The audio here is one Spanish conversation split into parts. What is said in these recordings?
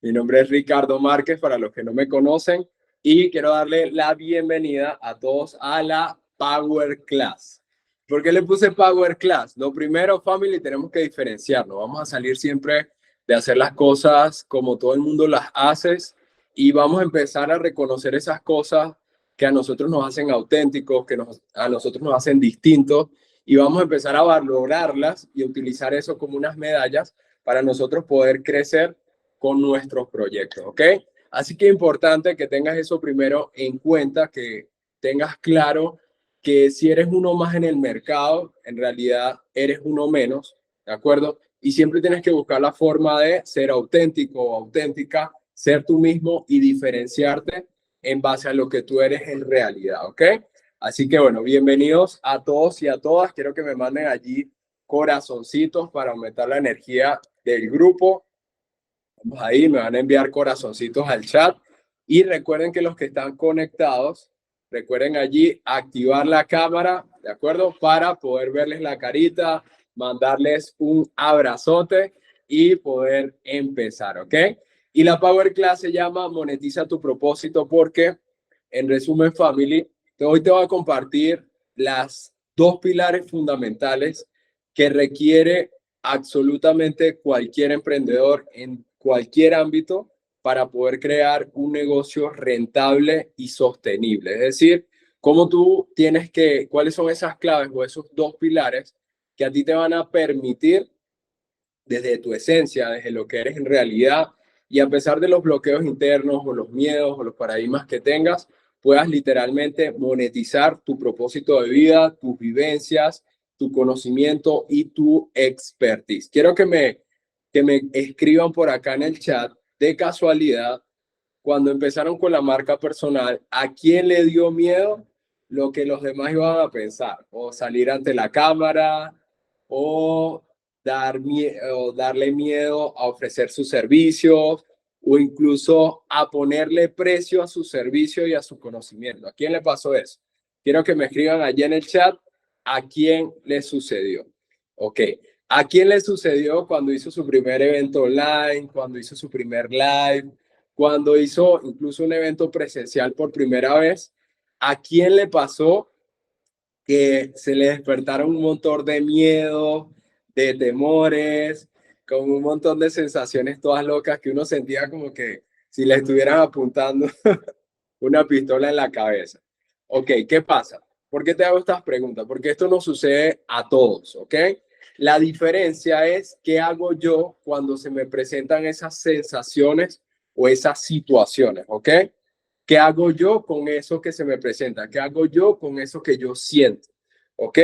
Mi nombre es Ricardo Márquez, para los que no me conocen, y quiero darle la bienvenida a todos a la Power Class. ¿Por qué le puse Power Class? Lo primero, family, tenemos que diferenciarnos. Vamos a salir siempre de hacer las cosas como todo el mundo las hace y vamos a empezar a reconocer esas cosas que a nosotros nos hacen auténticos, a nosotros nos hacen distintos, y vamos a empezar a valorarlas y utilizar eso como unas medallas para nosotros poder crecer con nuestros proyectos, ¿ok? Así que es importante que tengas eso primero en cuenta, que tengas claro que si eres uno más en el mercado, en realidad eres uno menos, ¿de acuerdo? Y siempre tienes que buscar la forma de ser auténtico o auténtica, ser tú mismo y diferenciarte en base a lo que tú eres en realidad, ¿ok? Así que bueno, bienvenidos a todos y a todas. Quiero que me manden allí corazoncitos para aumentar la energía del grupo. Vamos ahí, me van a enviar corazoncitos al chat. Y recuerden que los que están conectados, recuerden allí activar la cámara, ¿de acuerdo? Para poder verles la carita, mandarles un abrazote y poder empezar, ¿ok? Y la Power Class se llama Monetiza tu propósito porque, en resumen, family, hoy te voy a compartir las dos pilares fundamentales que requiere absolutamente cualquier emprendedor en cualquier ámbito para poder crear un negocio rentable y sostenible. Es decir, cómo tú tienes que, cuáles son esas claves o esos dos pilares que a ti te van a permitir desde tu esencia, desde lo que eres en realidad, y a pesar de los bloqueos internos o los miedos o los paradigmas que tengas, puedas literalmente monetizar tu propósito de vida, tus vivencias, tu conocimiento y tu expertise. Quiero que me escriban por acá en el chat, de casualidad, cuando empezaron con la marca personal, ¿a quién le dio miedo lo que los demás iban a pensar? O salir ante la cámara, o o darle miedo a ofrecer sus servicios, o incluso a ponerle precio a su servicio y a su conocimiento. ¿A quién le pasó eso? Quiero que me escriban allí en el chat a quién le sucedió. Ok. ¿A quién le sucedió cuando hizo su primer evento online, cuando hizo su primer live, cuando hizo incluso un evento presencial por primera vez? ¿A quién le pasó que se le despertaron un montón de miedo, de temores, con un montón de sensaciones todas locas que uno sentía como que si le estuvieran apuntando una pistola en la cabeza? Ok, ¿qué pasa? ¿Por qué te hago estas preguntas? Porque esto no sucede a todos, ¿ok? La diferencia es qué hago yo cuando se me presentan esas sensaciones o esas situaciones, ¿ok? ¿Qué hago yo con eso que se me presenta? ¿Qué hago yo con eso que yo siento? ¿Ok?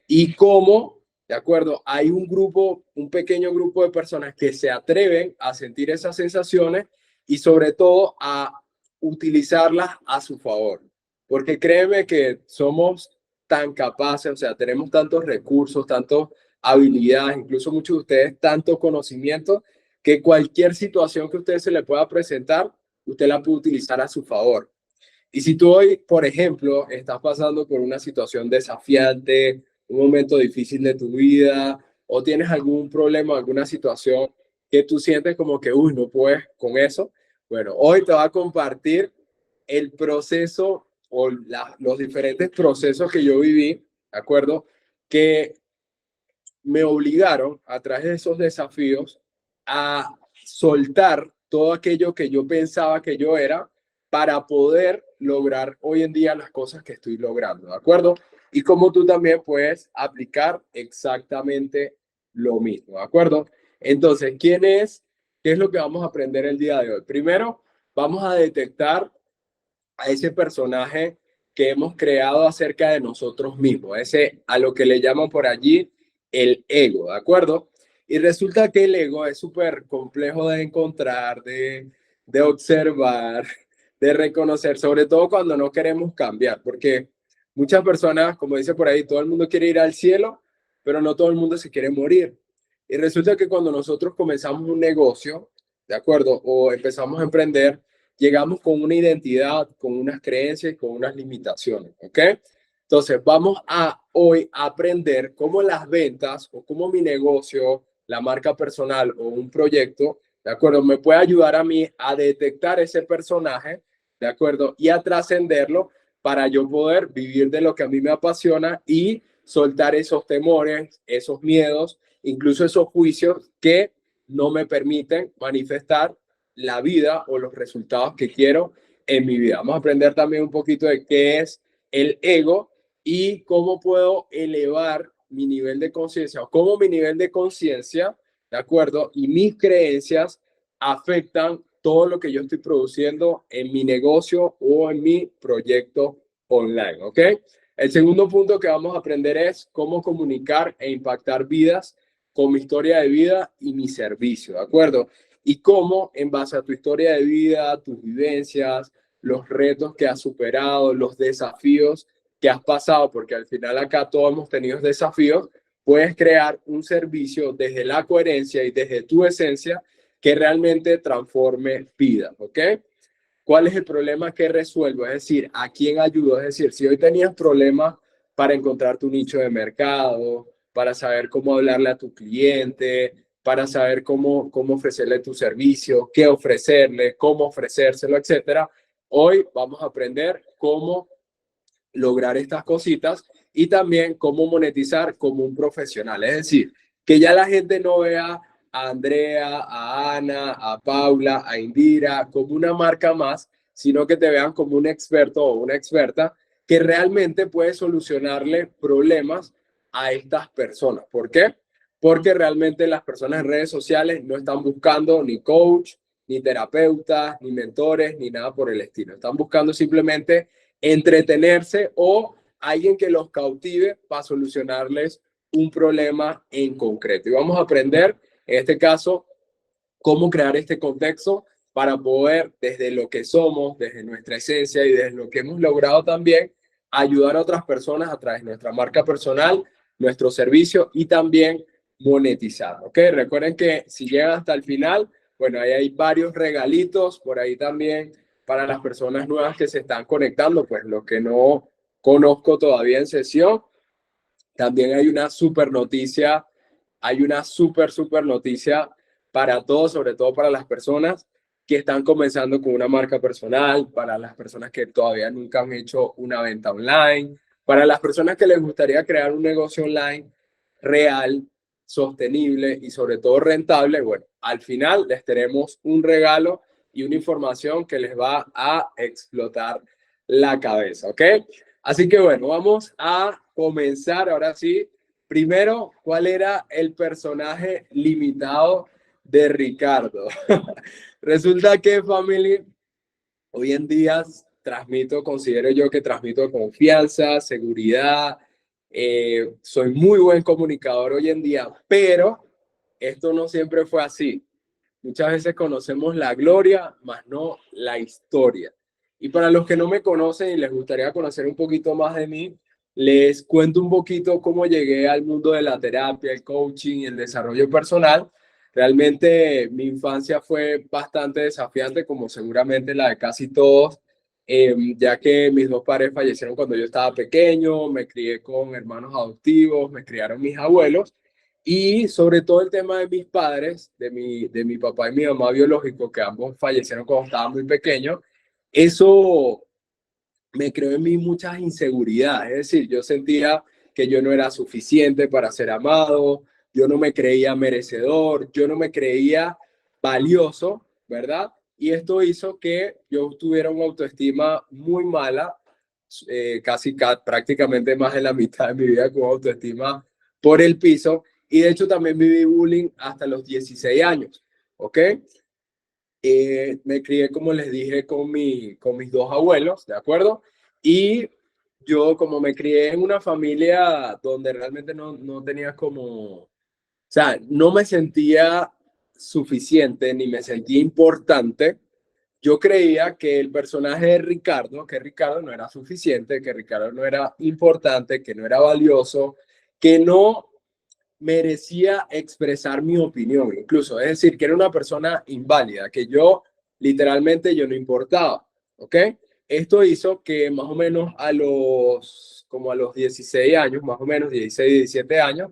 Y cómo, de acuerdo, hay un grupo, un pequeño grupo de personas que se atreven a sentir esas sensaciones y sobre todo a utilizarlas a su favor. Porque créeme que somos tan capaces, o sea, tenemos tantos recursos, tantas habilidades, incluso muchos de ustedes, tanto conocimiento, que cualquier situación que a usted se le pueda presentar, usted la puede utilizar a su favor. Y si tú hoy, por ejemplo, estás pasando por una situación desafiante, un momento difícil de tu vida, o tienes algún problema, alguna situación que tú sientes como que, uy, no puedes con eso, bueno, hoy te voy a compartir el proceso o los diferentes procesos que yo viví, ¿de acuerdo? Que me obligaron a través de esos desafíos a soltar todo aquello que yo pensaba que yo era para poder lograr hoy en día las cosas que estoy logrando, ¿de acuerdo? Y como tú también puedes aplicar exactamente lo mismo, ¿de acuerdo? Entonces, ¿quién es? ¿Qué es lo que vamos a aprender el día de hoy? Primero, vamos a detectar a ese personaje que hemos creado acerca de nosotros mismos, ese a lo que le llaman por allí el ego, ¿de acuerdo? Y resulta que el ego es súper complejo de encontrar, de observar, de reconocer, sobre todo cuando no queremos cambiar, porque muchas personas, como dice por ahí, todo el mundo quiere ir al cielo, pero no todo el mundo se quiere morir. Y resulta que cuando nosotros comenzamos un negocio, ¿de acuerdo? O empezamos a emprender, llegamos con una identidad, con unas creencias y con unas limitaciones, ¿ok? Entonces, vamos a hoy aprender cómo las ventas o cómo mi negocio, la marca personal o un proyecto ¿de acuerdo? Me puede ayudar a mí a detectar ese personaje, ¿de acuerdo? Y a trascenderlo para yo poder vivir de lo que a mí me apasiona y soltar esos temores, esos miedos, incluso esos juicios que no me permiten manifestar la vida o los resultados que quiero en mi vida. Vamos a aprender también un poquito de qué es el ego y cómo puedo elevar mi nivel de conciencia o cómo mi nivel de conciencia, ¿de acuerdo? Y mis creencias afectan todo lo que yo estoy produciendo en mi negocio o en mi proyecto online, ¿ok? El segundo punto que vamos a aprender es cómo comunicar e impactar vidas con mi historia de vida y mi servicio, ¿de acuerdo? Y cómo, en base a tu historia de vida, tus vivencias, los retos que has superado, los desafíos que has pasado, porque al final acá todos hemos tenido desafíos, puedes crear un servicio desde la coherencia y desde tu esencia que realmente transforme vidas, ¿ok? ¿Cuál es el problema que resuelvo? Es decir, ¿a quién ayudo? Es decir, si hoy tenías problemas para encontrar tu nicho de mercado, para saber cómo hablarle a tu cliente, para saber cómo ofrecerle tu servicio, qué ofrecerle, cómo ofrecérselo, etcétera. Hoy vamos a aprender cómo lograr estas cositas y también cómo monetizar como un profesional. Es decir, que ya la gente no vea a Andrea, a Ana, a Paula, a Indira como una marca más, sino que te vean como un experto o una experta que realmente puede solucionarle problemas a estas personas. ¿Por qué? Porque realmente las personas en redes sociales no están buscando ni coach, ni terapeutas, ni mentores, ni nada por el estilo. Están buscando simplemente entretenerse o alguien que los cautive para solucionarles un problema en concreto. Y vamos a aprender, en este caso, cómo crear este contexto para poder, desde lo que somos, desde nuestra esencia y desde lo que hemos logrado también, ayudar a otras personas a través de nuestra marca personal, nuestro servicio y también monetizar. ¿Ok? Recuerden que si llegan hasta el final, bueno, ahí hay varios regalitos por ahí también para las personas nuevas que se están conectando, pues los que no conozco todavía en sesión. También hay una super noticia, hay una super noticia para todos, sobre todo para las personas que están comenzando con una marca personal, para las personas que todavía nunca han hecho una venta online, para las personas que les gustaría crear un negocio online real, sostenible y sobre todo rentable. Bueno, al final les tenemos un regalo y una información que les va a explotar la cabeza, ¿ok? Así que bueno, vamos a comenzar ahora sí. Primero, ¿cuál era el personaje limitado de Ricardo? Resulta que, family, hoy en día considero yo que transmito confianza, seguridad, soy muy buen comunicador hoy en día, pero esto no siempre fue así. Muchas veces conocemos la gloria, más no la historia. Y para los que no me conocen y les gustaría conocer un poquito más de mí, les cuento un poquito cómo llegué al mundo de la terapia, el coaching y el desarrollo personal. Realmente mi infancia fue bastante desafiante, como seguramente la de casi todos, ya que mis dos padres fallecieron cuando yo estaba pequeño, me crié con hermanos adoptivos, me criaron mis abuelos. Y sobre todo el tema de mis padres, de mi papá y mi mamá biológico, que ambos fallecieron cuando estaba muy pequeño, eso me creó en mí muchas inseguridades. Es decir, yo sentía que yo no era suficiente para ser amado, yo no me creía merecedor, yo no me creía valioso, ¿verdad? Y esto hizo que yo tuviera una autoestima muy mala, prácticamente más de la mitad de mi vida con autoestima por el piso. Y de hecho también viví bullying hasta los 16 años, ¿ok? Me crié, como les dije, con mis dos abuelos, ¿de acuerdo? Y yo, como me crié en una familia donde realmente no tenía o sea, no me sentía suficiente ni me sentía importante, yo creía que el personaje de Ricardo, que Ricardo no era suficiente, que Ricardo no era importante, que no era valioso, que no merecía expresar mi opinión, incluso, es decir, que era una persona inválida, que yo literalmente yo no importaba, ¿ok? Esto hizo que más o menos como a los 16 años, más o menos 16, 17 años,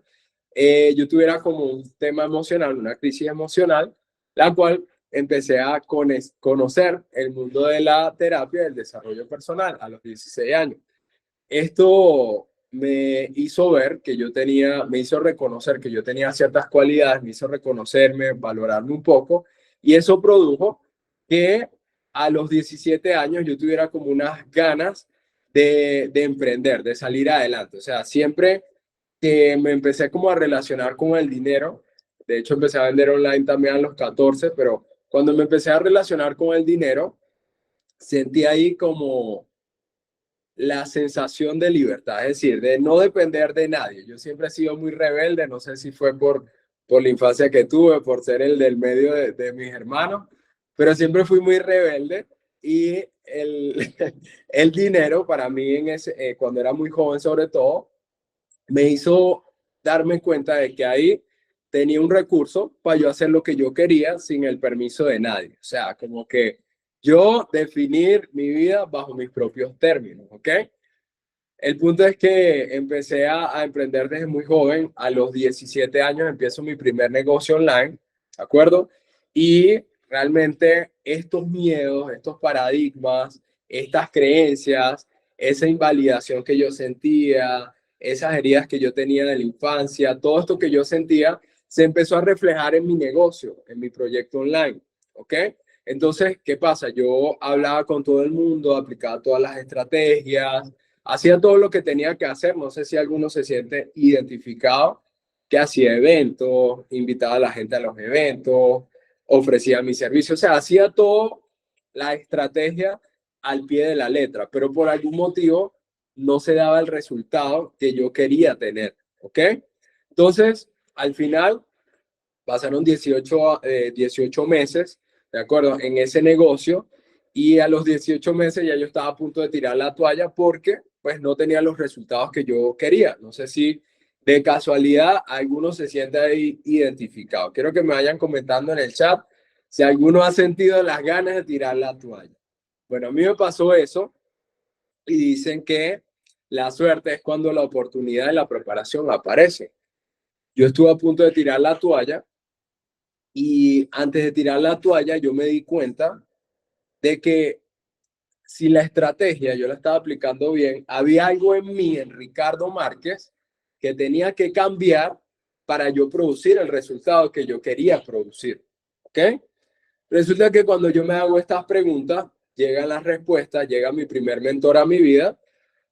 yo tuviera como un tema emocional, una crisis emocional, la cual empecé a conocer el mundo de la terapia y el desarrollo personal a los 16 años. Esto me hizo ver que yo tenía, me hizo reconocer que yo tenía ciertas cualidades, me hizo reconocerme, valorarme un poco, y eso produjo que a los 17 años yo tuviera como unas ganas de emprender, de salir adelante. O sea, siempre que me empecé como a relacionar con el dinero, de hecho empecé a vender online también a los 14, pero cuando me empecé a relacionar con el dinero, sentí ahí como la sensación de libertad, es decir, de no depender de nadie. Yo siempre he sido muy rebelde, no sé si fue por la infancia que tuve, por ser el del medio de mis hermanos, pero siempre fui muy rebelde y el dinero para mí cuando era muy joven sobre todo, me hizo darme cuenta de que ahí tenía un recurso para yo hacer lo que yo quería sin el permiso de nadie. O sea, como que yo definir mi vida bajo mis propios términos, ¿ok? El punto es que empecé a emprender desde muy joven. A los 17 años empiezo mi primer negocio online, ¿de acuerdo? Y realmente estos miedos, estos paradigmas, estas creencias, esa invalidación que yo sentía, esas heridas que yo tenía de la infancia, todo esto que yo sentía, se empezó a reflejar en mi negocio, en mi proyecto online, ¿ok? Entonces, ¿qué pasa? Yo hablaba con todo el mundo, aplicaba todas las estrategias, hacía todo lo que tenía que hacer. No sé si alguno se siente identificado, que hacía eventos, invitaba a la gente a los eventos, ofrecía mi servicio, o sea, hacía todo la estrategia al pie de la letra, pero por algún motivo no se daba el resultado que yo quería tener, ¿ok? Entonces, al final pasaron 18 meses, ¿de acuerdo? En ese negocio, y a los 18 meses ya yo estaba a punto de tirar la toalla porque pues no tenía los resultados que yo quería. No sé si de casualidad alguno se siente ahí identificado. Quiero que me vayan comentando en el chat si alguno ha sentido las ganas de tirar la toalla. Bueno, a mí me pasó eso y dicen que la suerte es cuando la oportunidad y la preparación aparece. Yo estuve a punto de tirar la toalla y antes de tirar la toalla, yo me di cuenta de que si la estrategia yo la estaba aplicando bien, había algo en mí, en Ricardo Márquez, que tenía que cambiar para yo producir el resultado que yo quería producir. ¿Ok? Resulta que cuando yo me hago estas preguntas, llegan las respuestas, llega mi primer mentor a mi vida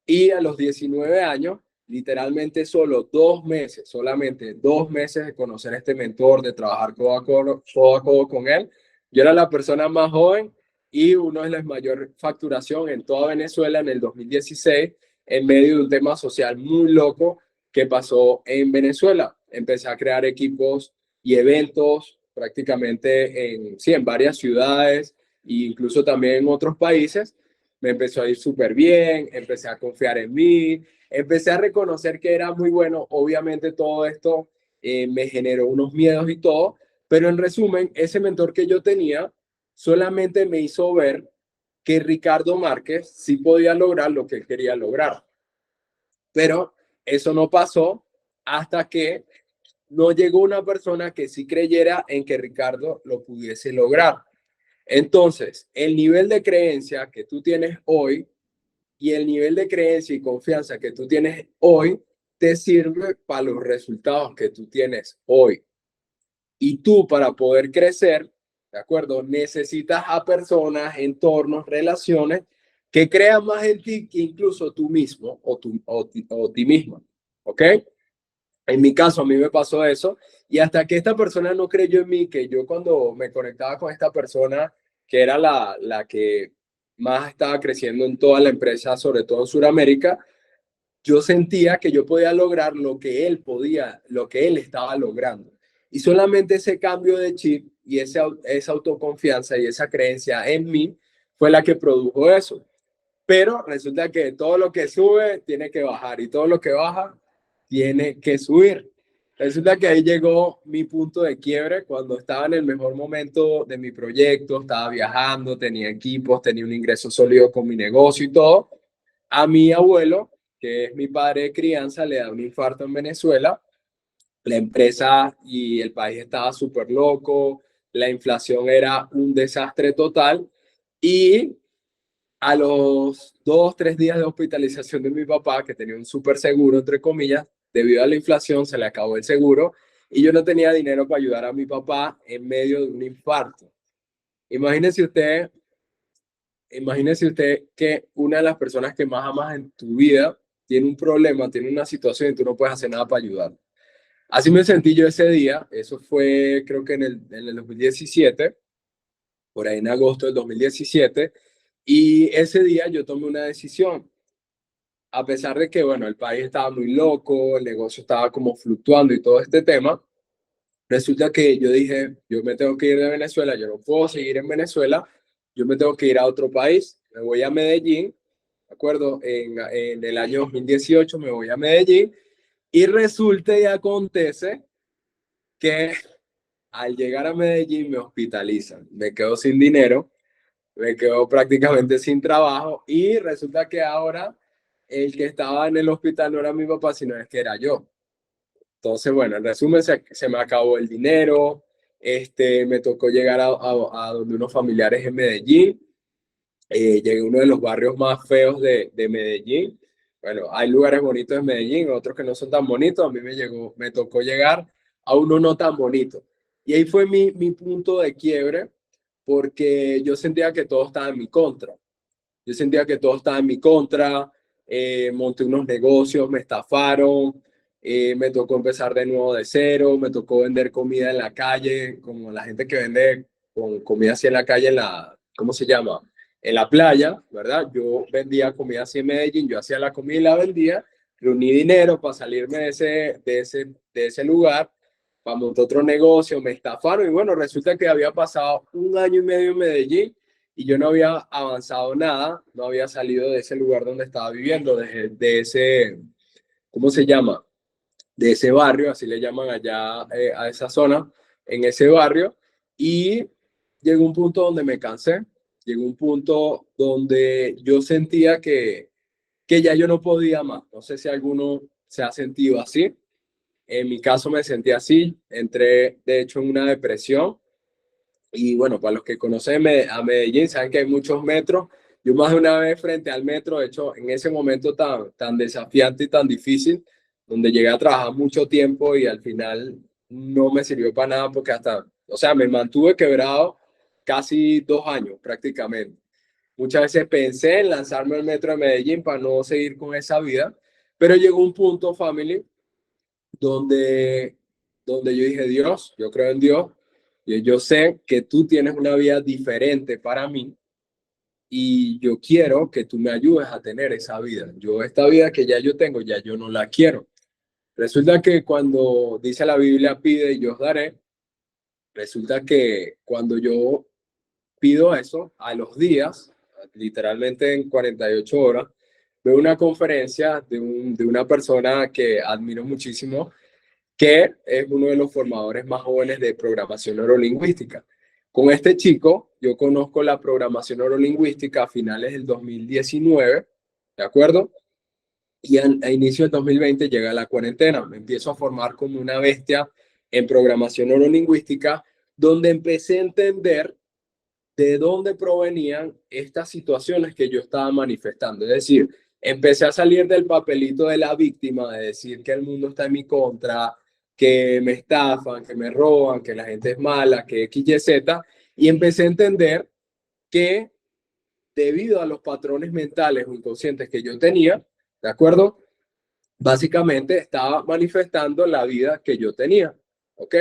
y a los 19 años, literalmente solo 2 meses, solamente 2 meses de conocer a este mentor, de trabajar codo a codo con él, yo era la persona más joven y uno de las mayores facturación en toda Venezuela en el 2016, en medio de un tema social muy loco que pasó en Venezuela. Empecé a crear equipos y eventos prácticamente sí, en varias ciudades e incluso también en otros países. Me empezó a ir súper bien, empecé a confiar en mí, empecé a reconocer que era muy bueno. Obviamente todo esto me generó unos miedos y todo, pero en resumen, ese mentor que yo tenía solamente me hizo ver que Ricardo Márquez sí podía lograr lo que él quería lograr. Pero eso no pasó hasta que no llegó una persona que sí creyera en que Ricardo lo pudiese lograr. Entonces, el nivel de creencia que tú tienes hoy y el nivel de creencia y confianza que tú tienes hoy te sirve para los resultados que tú tienes hoy. Y tú para poder crecer, ¿de acuerdo? Necesitas a personas, entornos, relaciones que crean más en ti que incluso tú mismo o ti misma. ¿Ok? En mi caso, a mí me pasó eso. Y hasta que esta persona no creyó en mí, que yo cuando me conectaba con esta persona, que era la que más estaba creciendo en toda la empresa, sobre todo en Sudamérica, yo sentía que yo podía lograr lo que él podía, lo que él estaba logrando. Y solamente ese cambio de chip y esa autoconfianza y esa creencia en mí fue la que produjo eso. Pero resulta que todo lo que sube tiene que bajar y todo lo que baja tiene que subir. Resulta que ahí llegó mi punto de quiebre cuando estaba en el mejor momento de mi proyecto, estaba viajando, tenía equipos, tenía un ingreso sólido con mi negocio y todo. A mi abuelo, que es mi padre de crianza, le da un infarto en Venezuela. La empresa y el país estaba súper loco, la inflación era un desastre total y a los 2, 3 días de hospitalización de mi papá, que tenía un súper seguro, entre comillas, debido a la inflación se le acabó el seguro y yo no tenía dinero para ayudar a mi papá en medio de un infarto. Imagínese usted, imagínese usted que una de las personas que más amas en tu vida tiene un problema, tiene una situación y tú no puedes hacer nada para ayudar. Así me sentí yo ese día, eso fue creo que en el 2017, por ahí en agosto del 2017, y ese día yo tomé una decisión, a pesar de que, bueno, el país estaba muy loco, el negocio estaba como fluctuando y todo este tema, resulta que yo dije, yo me tengo que ir de Venezuela, yo no puedo seguir en Venezuela, yo me tengo que ir a otro país, me voy a Medellín, ¿de acuerdo? En el año 2018 me voy a Medellín y resulta y acontece que al llegar a Medellín me hospitalizan, me quedo sin dinero, me quedo prácticamente sin trabajo y resulta que ahora el que estaba en el hospital no era mi papá, sino es que era yo. Entonces, bueno, en resumen, se me acabó el dinero, me tocó llegar a donde unos familiares en Medellín, llegué a uno de los barrios más feos de Medellín. Bueno, hay lugares bonitos en Medellín, otros que no son tan bonitos, a mí me tocó llegar a uno no tan bonito. Y ahí fue mi punto de quiebre, porque yo sentía que todo estaba en mi contra. Yo sentía que todo estaba en mi contra, monté unos negocios, me estafaron, me tocó empezar de nuevo de cero, me tocó vender comida en la calle, como la gente que vende con comida así en la calle, ¿cómo se llama? En la playa, ¿verdad? Yo vendía comida así en Medellín, yo hacía la comida y la vendía, reuní dinero para salirme de ese lugar, para montar otro negocio, me estafaron y bueno, resulta que había pasado 1 año y medio en Medellín y yo no había avanzado nada, no había salido de ese lugar donde estaba viviendo, de ese, ¿cómo se llama? De ese barrio, así le llaman allá a esa zona, en ese barrio, y llegó un punto donde me cansé, llegó un punto donde yo sentía que ya yo no podía más. No sé si alguno se ha sentido así. En mi caso me sentí así, entré de hecho en una depresión y bueno, para los que conocen a Medellín, saben que hay muchos metros. Yo más de una vez frente al metro, de hecho, en ese momento tan desafiante y tan difícil, donde llegué a trabajar mucho tiempo y al final no me sirvió para nada porque hasta, o sea, me mantuve quebrado casi 2 años prácticamente. Muchas veces pensé en lanzarme al metro de Medellín para no seguir con esa vida, pero llegó un punto, family, donde, donde yo dije, Dios, yo creo en Dios, y yo sé que tú tienes una vida diferente para mí y yo quiero que tú me ayudes a tener esa vida. Yo esta vida que ya yo tengo, ya yo no la quiero. Resulta que cuando dice la Biblia, pide y yo os daré, resulta que cuando yo pido eso, a los días, literalmente en 48 horas, veo una conferencia de una persona que admiro muchísimo, que es uno de los formadores más jóvenes de programación neurolingüística. Con este chico, yo conozco la programación neurolingüística a finales del 2019, ¿de acuerdo? Y a inicio del 2020 llega la cuarentena. Me empiezo a formar como una bestia en programación neurolingüística, donde empecé a entender de dónde provenían estas situaciones que yo estaba manifestando. Es decir, empecé a salir del papelito de la víctima, de decir que el mundo está en mi contra, que me estafan, que me roban, que la gente es mala, que X, Y, Z, y empecé a entender que debido a los patrones mentales o inconscientes que yo tenía, ¿de acuerdo? Básicamente estaba manifestando la vida que yo tenía, ¿ok?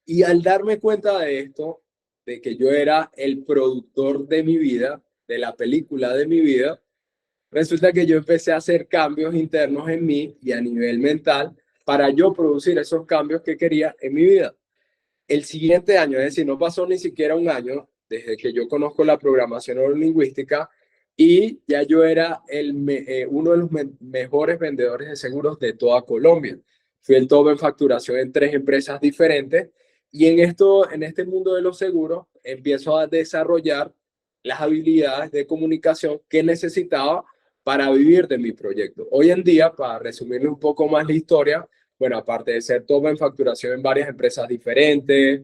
Y al darme cuenta de esto, de que yo era el productor de mi vida, de la película de mi vida, resulta que yo empecé a hacer cambios internos en mí y a nivel mental para yo producir esos cambios que quería en mi vida. El siguiente año, es decir, no pasó ni siquiera un año desde que yo conozco la programación neurolingüística y ya yo era uno de los mejores vendedores de seguros de toda Colombia. Fui el top en facturación en 3 empresas diferentes y en este mundo de los seguros empiezo a desarrollar las habilidades de comunicación que necesitaba para vivir de mi proyecto. Hoy en día, para resumirle un poco más la historia, bueno, aparte de ser top en facturación en varias empresas diferentes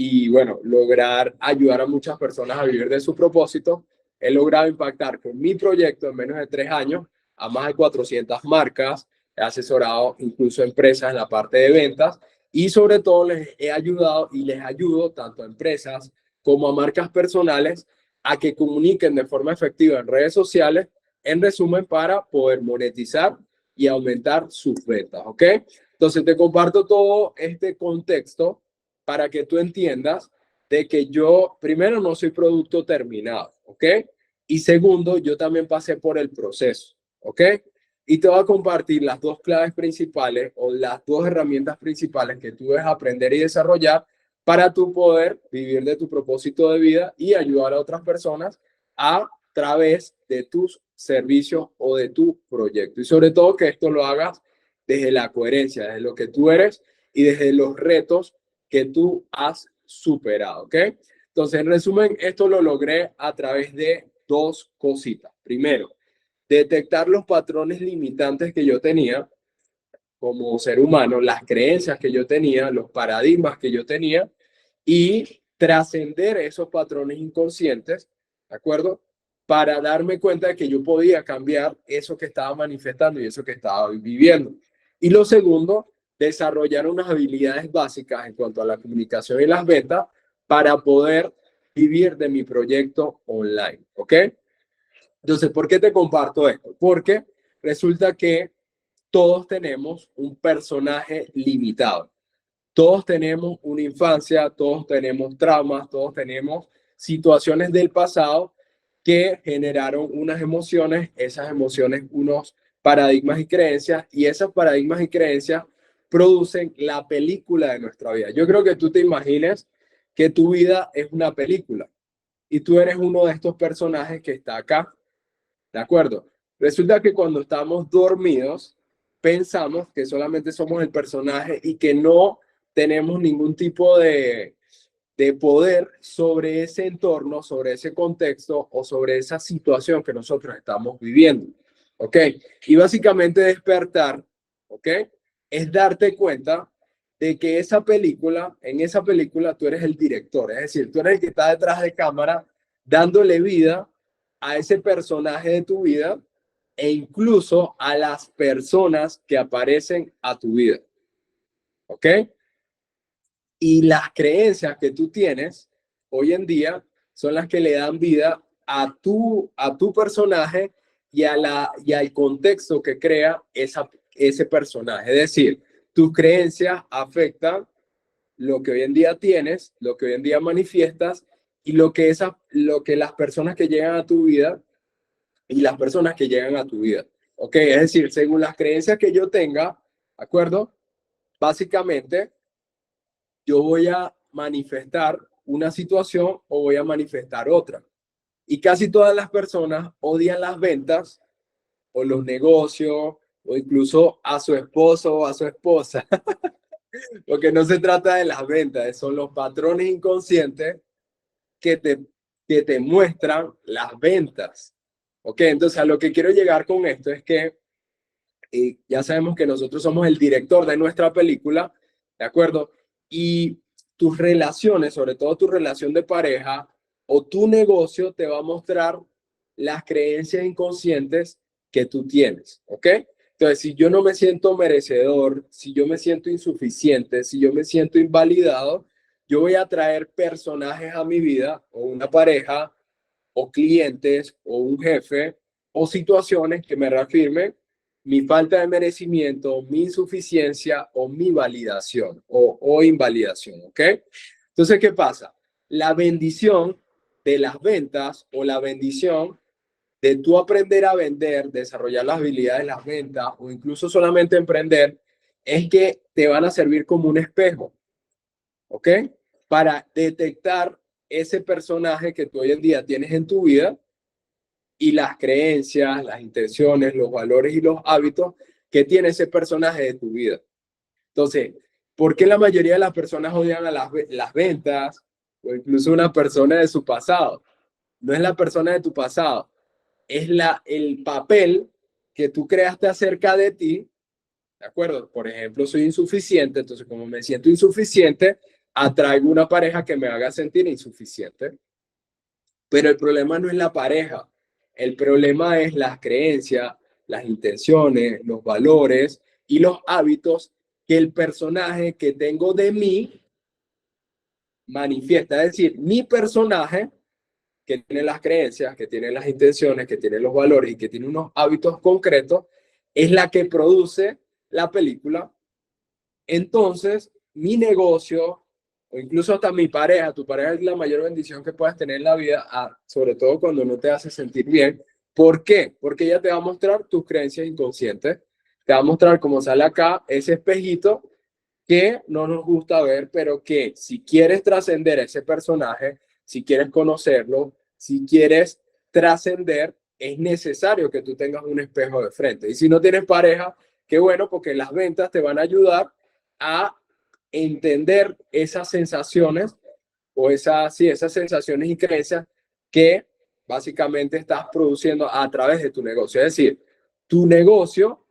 y bueno, lograr ayudar a muchas personas a vivir de su propósito. He logrado impactar con mi proyecto en menos de 3 años a más de 400 marcas. He asesorado incluso empresas en la parte de ventas y sobre todo les he ayudado y les ayudo tanto a empresas como a marcas personales a que comuniquen de forma efectiva en redes sociales, en resumen, para poder monetizar y aumentar sus ventas, ¿ok? Entonces te comparto todo este contexto para que tú entiendas de que yo, primero, no soy producto terminado, ¿ok? Y segundo, yo también pasé por el proceso, ¿ok? Y te voy a compartir las dos claves principales o las dos herramientas principales que tú debes aprender y desarrollar para tú poder vivir de tu propósito de vida y ayudar a otras personas a través de tus servicios o de tu proyecto. Y sobre todo que esto lo hagas desde la coherencia, desde lo que tú eres y desde los retos que tú has superado, ¿ok? Entonces, en resumen, esto lo logré a través de dos cositas. Primero, detectar los patrones limitantes que yo tenía como ser humano, las creencias que yo tenía, los paradigmas que yo tenía y trascender esos patrones inconscientes, ¿de acuerdo? Para darme cuenta de que yo podía cambiar eso que estaba manifestando y eso que estaba viviendo. Y lo segundo, desarrollar unas habilidades básicas en cuanto a la comunicación y las ventas para poder vivir de mi proyecto online, ¿ok? Entonces, ¿por qué te comparto esto? Porque resulta que todos tenemos un personaje limitado. Todos tenemos una infancia, todos tenemos traumas, todos tenemos situaciones del pasado que generaron unas emociones, esas emociones, unos paradigmas y creencias, y esos paradigmas y creencias producen la película de nuestra vida. Yo creo que tú te imagines que tu vida es una película y tú eres uno de estos personajes que está acá. ¿De acuerdo? Resulta que cuando estamos dormidos, pensamos que solamente somos el personaje y que no tenemos ningún tipo de poder sobre ese entorno, sobre ese contexto o sobre esa situación que nosotros estamos viviendo. ¿Ok? Y básicamente despertar, ¿ok? Es darte cuenta de que esa película, en esa película tú eres el director, es decir, tú eres el que está detrás de cámara dándole vida a ese personaje de tu vida e incluso a las personas que aparecen a tu vida. ¿Ok? Y las creencias que tú tienes hoy en día son las que le dan vida a tu personaje y al contexto que crea ese personaje. Es decir, tus creencias afectan lo que hoy en día tienes, lo que hoy en día manifiestas y lo que las personas que llegan a tu vida y las personas que llegan a tu vida. ¿Ok? Es decir, según las creencias que yo tenga, ¿de acuerdo? Básicamente, yo voy a manifestar una situación o voy a manifestar otra. Y casi todas las personas odian las ventas o los negocios o incluso a su esposo o a su esposa, porque no se trata de las ventas, son los patrones inconscientes que te, que te muestran las ventas. Ok, entonces a lo que quiero llegar con esto es que ya sabemos que nosotros somos el director de nuestra película, ¿de acuerdo? Y tus relaciones, sobre todo tu relación de pareja o tu negocio, te va a mostrar las creencias inconscientes que tú tienes, ¿ok? Entonces, si yo no me siento merecedor, si yo me siento insuficiente, si yo me siento invalidado, yo voy a traer personajes a mi vida o una pareja o clientes o un jefe o situaciones que me reafirmen mi falta de merecimiento, mi insuficiencia o mi validación o invalidación, ¿ok? Entonces, ¿qué pasa? La bendición de las ventas o la bendición de tú aprender a vender, desarrollar las habilidades de las ventas o incluso solamente emprender, es que te van a servir como un espejo, ¿ok? Para detectar ese personaje que tú hoy en día tienes en tu vida y las creencias, las intenciones, los valores y los hábitos que tiene ese personaje de tu vida. Entonces, ¿por qué la mayoría de las personas odian a las ventas o incluso una persona de su pasado? No es la persona de tu pasado, es el papel que tú creaste acerca de ti, ¿de acuerdo? Por ejemplo, soy insuficiente, entonces como me siento insuficiente, atraigo una pareja que me haga sentir insuficiente. Pero el problema no es la pareja, el problema es las creencias, las intenciones, los valores y los hábitos que el personaje que tengo de mí manifiesta. Es decir, mi personaje que tiene las creencias, que tiene las intenciones, que tiene los valores y que tiene unos hábitos concretos, es la que produce la película. Entonces, mi negocio, o incluso hasta mi pareja, tu pareja es la mayor bendición que puedas tener en la vida, sobre todo cuando no te hace sentir bien. ¿Por qué? Porque ella te va a mostrar tus creencias inconscientes, te va a mostrar cómo sale acá ese espejito que no nos gusta ver, pero que si quieres trascender a ese personaje, si quieres conocerlo, si quieres trascender, es necesario que tú tengas un espejo de frente. Y si no tienes pareja, qué bueno, porque las ventas te van a ayudar a entender esas sensaciones o esas sensaciones y creencias que básicamente estás produciendo a través de tu negocio. Es decir, tu negocio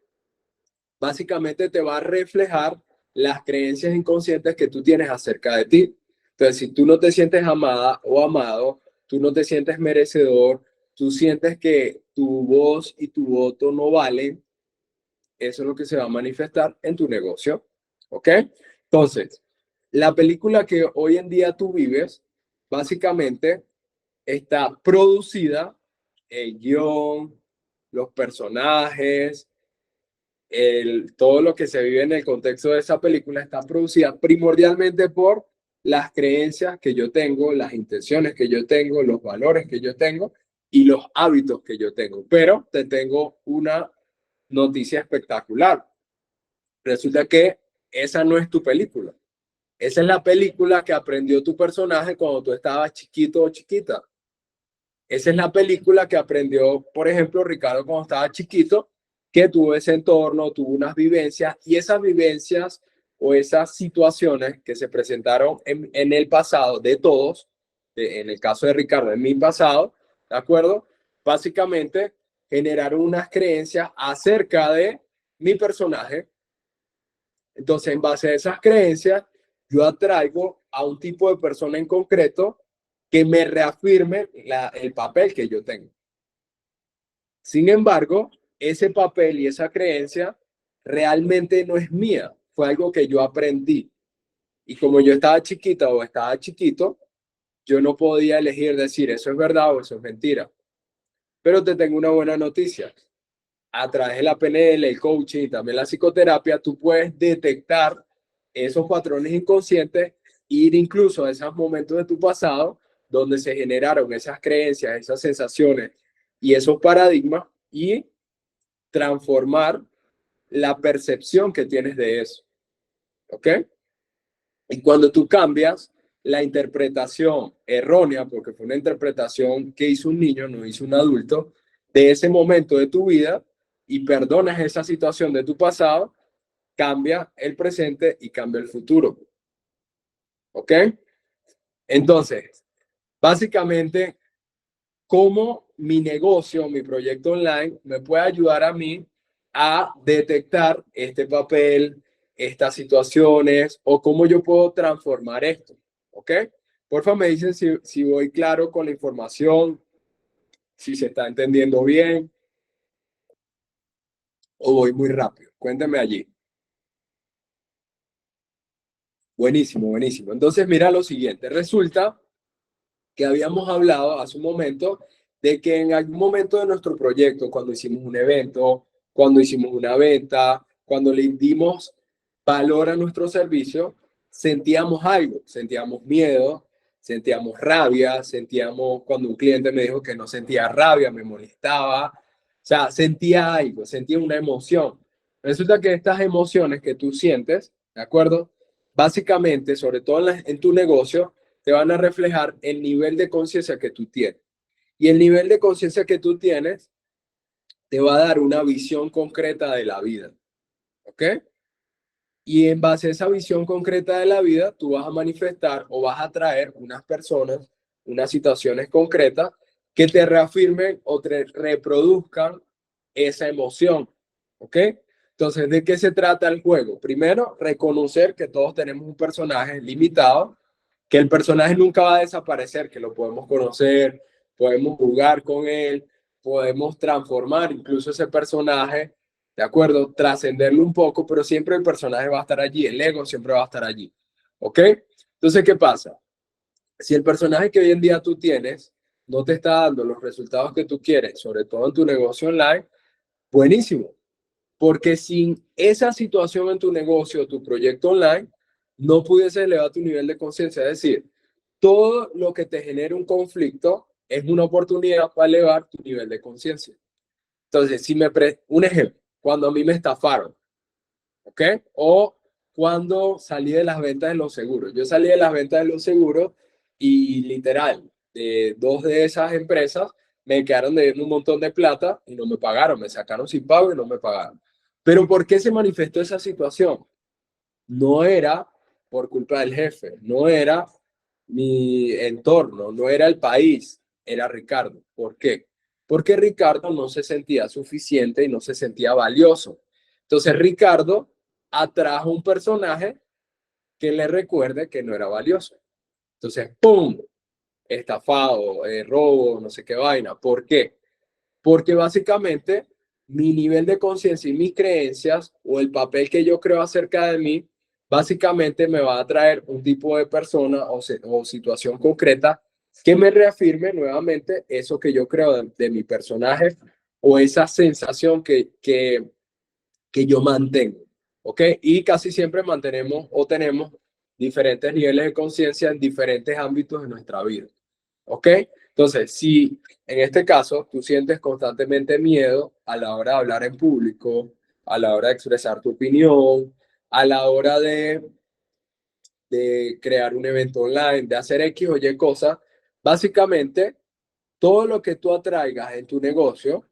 básicamente te va a reflejar las creencias inconscientes que tú tienes acerca de ti. Entonces, si tú no te sientes amada o amado, tú no te sientes merecedor, tú sientes que tu voz y tu voto no valen, eso es lo que se va a manifestar en tu negocio. ¿Ok? Entonces, la película que hoy en día tú vives, básicamente está producida, el guión, los personajes, todo lo que se vive en el contexto de esa película está producida primordialmente por las creencias que yo tengo, las intenciones que yo tengo, los valores que yo tengo y los hábitos que yo tengo. Pero te tengo una noticia espectacular. Resulta que esa no es tu película. Esa es la película que aprendió tu personaje cuando tú estabas chiquito o chiquita. Esa es la película que aprendió, por ejemplo, Ricardo cuando estaba chiquito, que tuvo ese entorno, tuvo unas vivencias y esas vivencias o esas situaciones que se presentaron en el pasado de todos, en el caso de Ricardo, en mi pasado, ¿de acuerdo? Básicamente generaron unas creencias acerca de mi personaje. Entonces, en base a esas creencias, yo atraigo a un tipo de persona en concreto que me reafirme el papel que yo tengo. Sin embargo, ese papel y esa creencia realmente no es mía, fue algo que yo aprendí. Y como yo estaba chiquita o estaba chiquito, yo no podía elegir decir eso es verdad o eso es mentira. Pero te tengo una buena noticia. A través de la PNL, el coaching y también la psicoterapia, tú puedes detectar esos patrones inconscientes, ir incluso a esos momentos de tu pasado donde se generaron esas creencias, esas sensaciones y esos paradigmas y transformar la percepción que tienes de eso. ¿Ok? Y cuando tú cambias la interpretación errónea, porque fue una interpretación que hizo un niño, no hizo un adulto, de ese momento de tu vida y perdonas esa situación de tu pasado, cambia el presente y cambia el futuro. ¿Ok? Entonces, básicamente, ¿cómo mi negocio, mi proyecto online me puede ayudar a mí a detectar este papel, estas situaciones o cómo yo puedo transformar esto? ¿Ok? Porfa, me dicen si voy claro con la información, si se está entendiendo bien o voy muy rápido. Cuéntame allí. Buenísimo, buenísimo. Entonces, mira lo siguiente. Resulta que habíamos hablado hace un momento de que en algún momento de nuestro proyecto, cuando hicimos un evento, cuando hicimos una venta, cuando le dimos valor a nuestro servicio, sentíamos algo, sentíamos miedo, sentíamos rabia, sentíamos cuando un cliente me dijo que no sentía rabia, me molestaba, o sea, sentía algo, sentía una emoción. Resulta que estas emociones que tú sientes, ¿de acuerdo? Básicamente, sobre todo en tu negocio, te van a reflejar el nivel de conciencia que tú tienes. Y el nivel de conciencia que tú tienes te va a dar una visión concreta de la vida. ¿Ok? Y en base a esa visión concreta de la vida, tú vas a manifestar o vas a traer unas personas, unas situaciones concretas que te reafirmen o te reproduzcan esa emoción. ¿Ok? Entonces, ¿de qué se trata el juego? Primero, reconocer que todos tenemos un personaje limitado, que el personaje nunca va a desaparecer, que lo podemos conocer, podemos jugar con él, podemos transformar incluso ese personaje, ¿de acuerdo? Trascenderlo un poco, pero siempre el personaje va a estar allí, el ego siempre va a estar allí, ¿ok? Entonces, ¿qué pasa? Si el personaje que hoy en día tú tienes no te está dando los resultados que tú quieres, sobre todo en tu negocio online, buenísimo, porque sin esa situación en tu negocio, tu proyecto online, no pudiese elevar tu nivel de conciencia. Es decir, todo lo que te genere un conflicto es una oportunidad para elevar tu nivel de conciencia. Entonces, si un ejemplo, cuando a mí me estafaron, ¿ok? O cuando salí de las ventas de los seguros. Yo salí de las ventas de los seguros y literal, dos de esas empresas me quedaron debiendo un montón de plata y no me pagaron, me sacaron sin pago y no me pagaron. Pero ¿por qué se manifestó esa situación? No era por culpa del jefe, no era mi entorno, no era el país, era Ricardo. ¿Por qué? Porque Ricardo no se sentía suficiente y no se sentía valioso. Entonces Ricardo atrajo un personaje que le recuerde que no era valioso. Entonces, ¡pum! Estafado, robo, no sé qué vaina. ¿Por qué? Porque básicamente mi nivel de conciencia y mis creencias o el papel que yo creo acerca de mí, básicamente me va a traer un tipo de persona o situación concreta que me reafirme nuevamente eso que yo creo de mi personaje o esa sensación que yo mantengo. ¿Ok? Y casi siempre mantenemos o tenemos diferentes niveles de conciencia en diferentes ámbitos de nuestra vida. ¿Ok? Entonces, si en este caso tú sientes constantemente miedo a la hora de hablar en público, a la hora de expresar tu opinión, a la hora de crear un evento online, de hacer X o Y cosas, básicamente todo lo que tú atraigas en tu negocio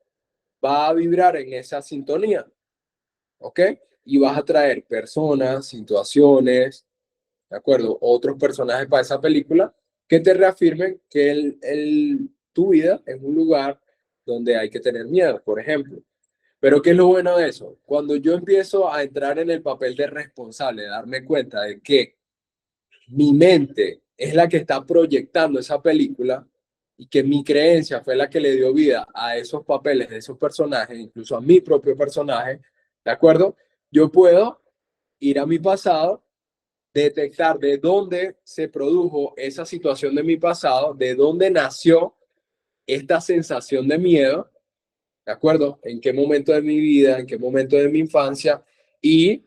va a vibrar en esa sintonía. ¿Ok? Y vas a traer personas, situaciones, ¿de acuerdo? Otros personajes para esa película que te reafirmen que tu vida es un lugar donde hay que tener miedo, por ejemplo. Pero ¿qué es lo bueno de eso? Cuando yo empiezo a entrar en el papel de responsable, darme cuenta de que mi mente es la que está proyectando esa película y que mi creencia fue la que le dio vida a esos papeles de esos personajes, incluso a mi propio personaje, ¿de acuerdo? Yo puedo ir a mi pasado, detectar de dónde se produjo esa situación de mi pasado, de dónde nació esta sensación de miedo, ¿de acuerdo? En qué momento de mi vida, en qué momento de mi infancia, y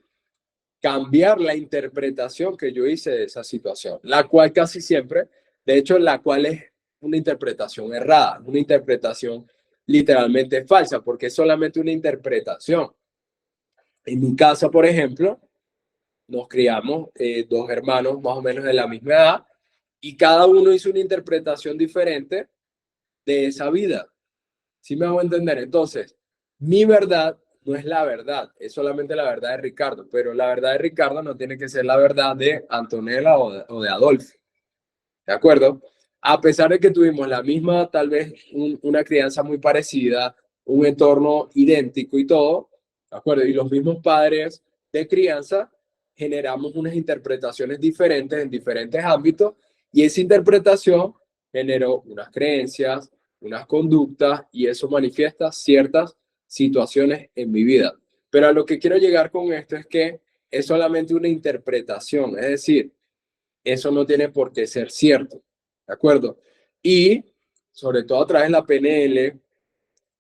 cambiar la interpretación que yo hice de esa situación, la cual casi siempre, de hecho, la cual es una interpretación errada, una interpretación literalmente falsa, porque es solamente una interpretación. En mi casa, por ejemplo, nos criamos dos hermanos más o menos de la misma edad y cada uno hizo una interpretación diferente de esa vida. ¿Sí me hago entender? Entonces, mi verdad no es la verdad, es solamente la verdad de Ricardo, pero la verdad de Ricardo no tiene que ser la verdad de Antonella o de Adolfo, ¿de acuerdo? A pesar de que tuvimos la misma, tal vez una crianza muy parecida, un entorno idéntico y todo, ¿de acuerdo? Y los mismos padres de crianza, generamos unas interpretaciones diferentes en diferentes ámbitos y esa interpretación generó unas creencias, unas conductas y eso manifiesta ciertas situaciones en mi vida. Pero a lo que quiero llegar con esto es que es solamente una interpretación, es decir, eso no tiene por qué ser cierto, ¿de acuerdo? Y sobre todo a través de la PNL,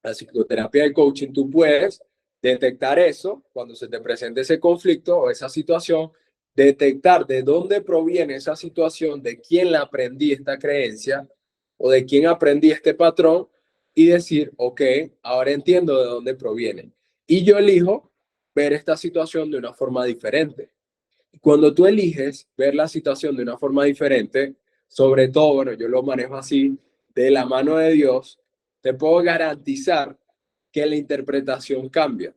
la psicoterapia de coaching, tú puedes detectar eso cuando se te presente ese conflicto o esa situación, detectar de dónde proviene esa situación, de quién la aprendí esta creencia o de quién aprendí este patrón y decir, ok, ahora entiendo de dónde proviene. Y yo elijo ver esta situación de una forma diferente. Cuando tú eliges ver la situación de una forma diferente, sobre todo, bueno, yo lo manejo así, de la mano de Dios, te puedo garantizar que la interpretación cambia.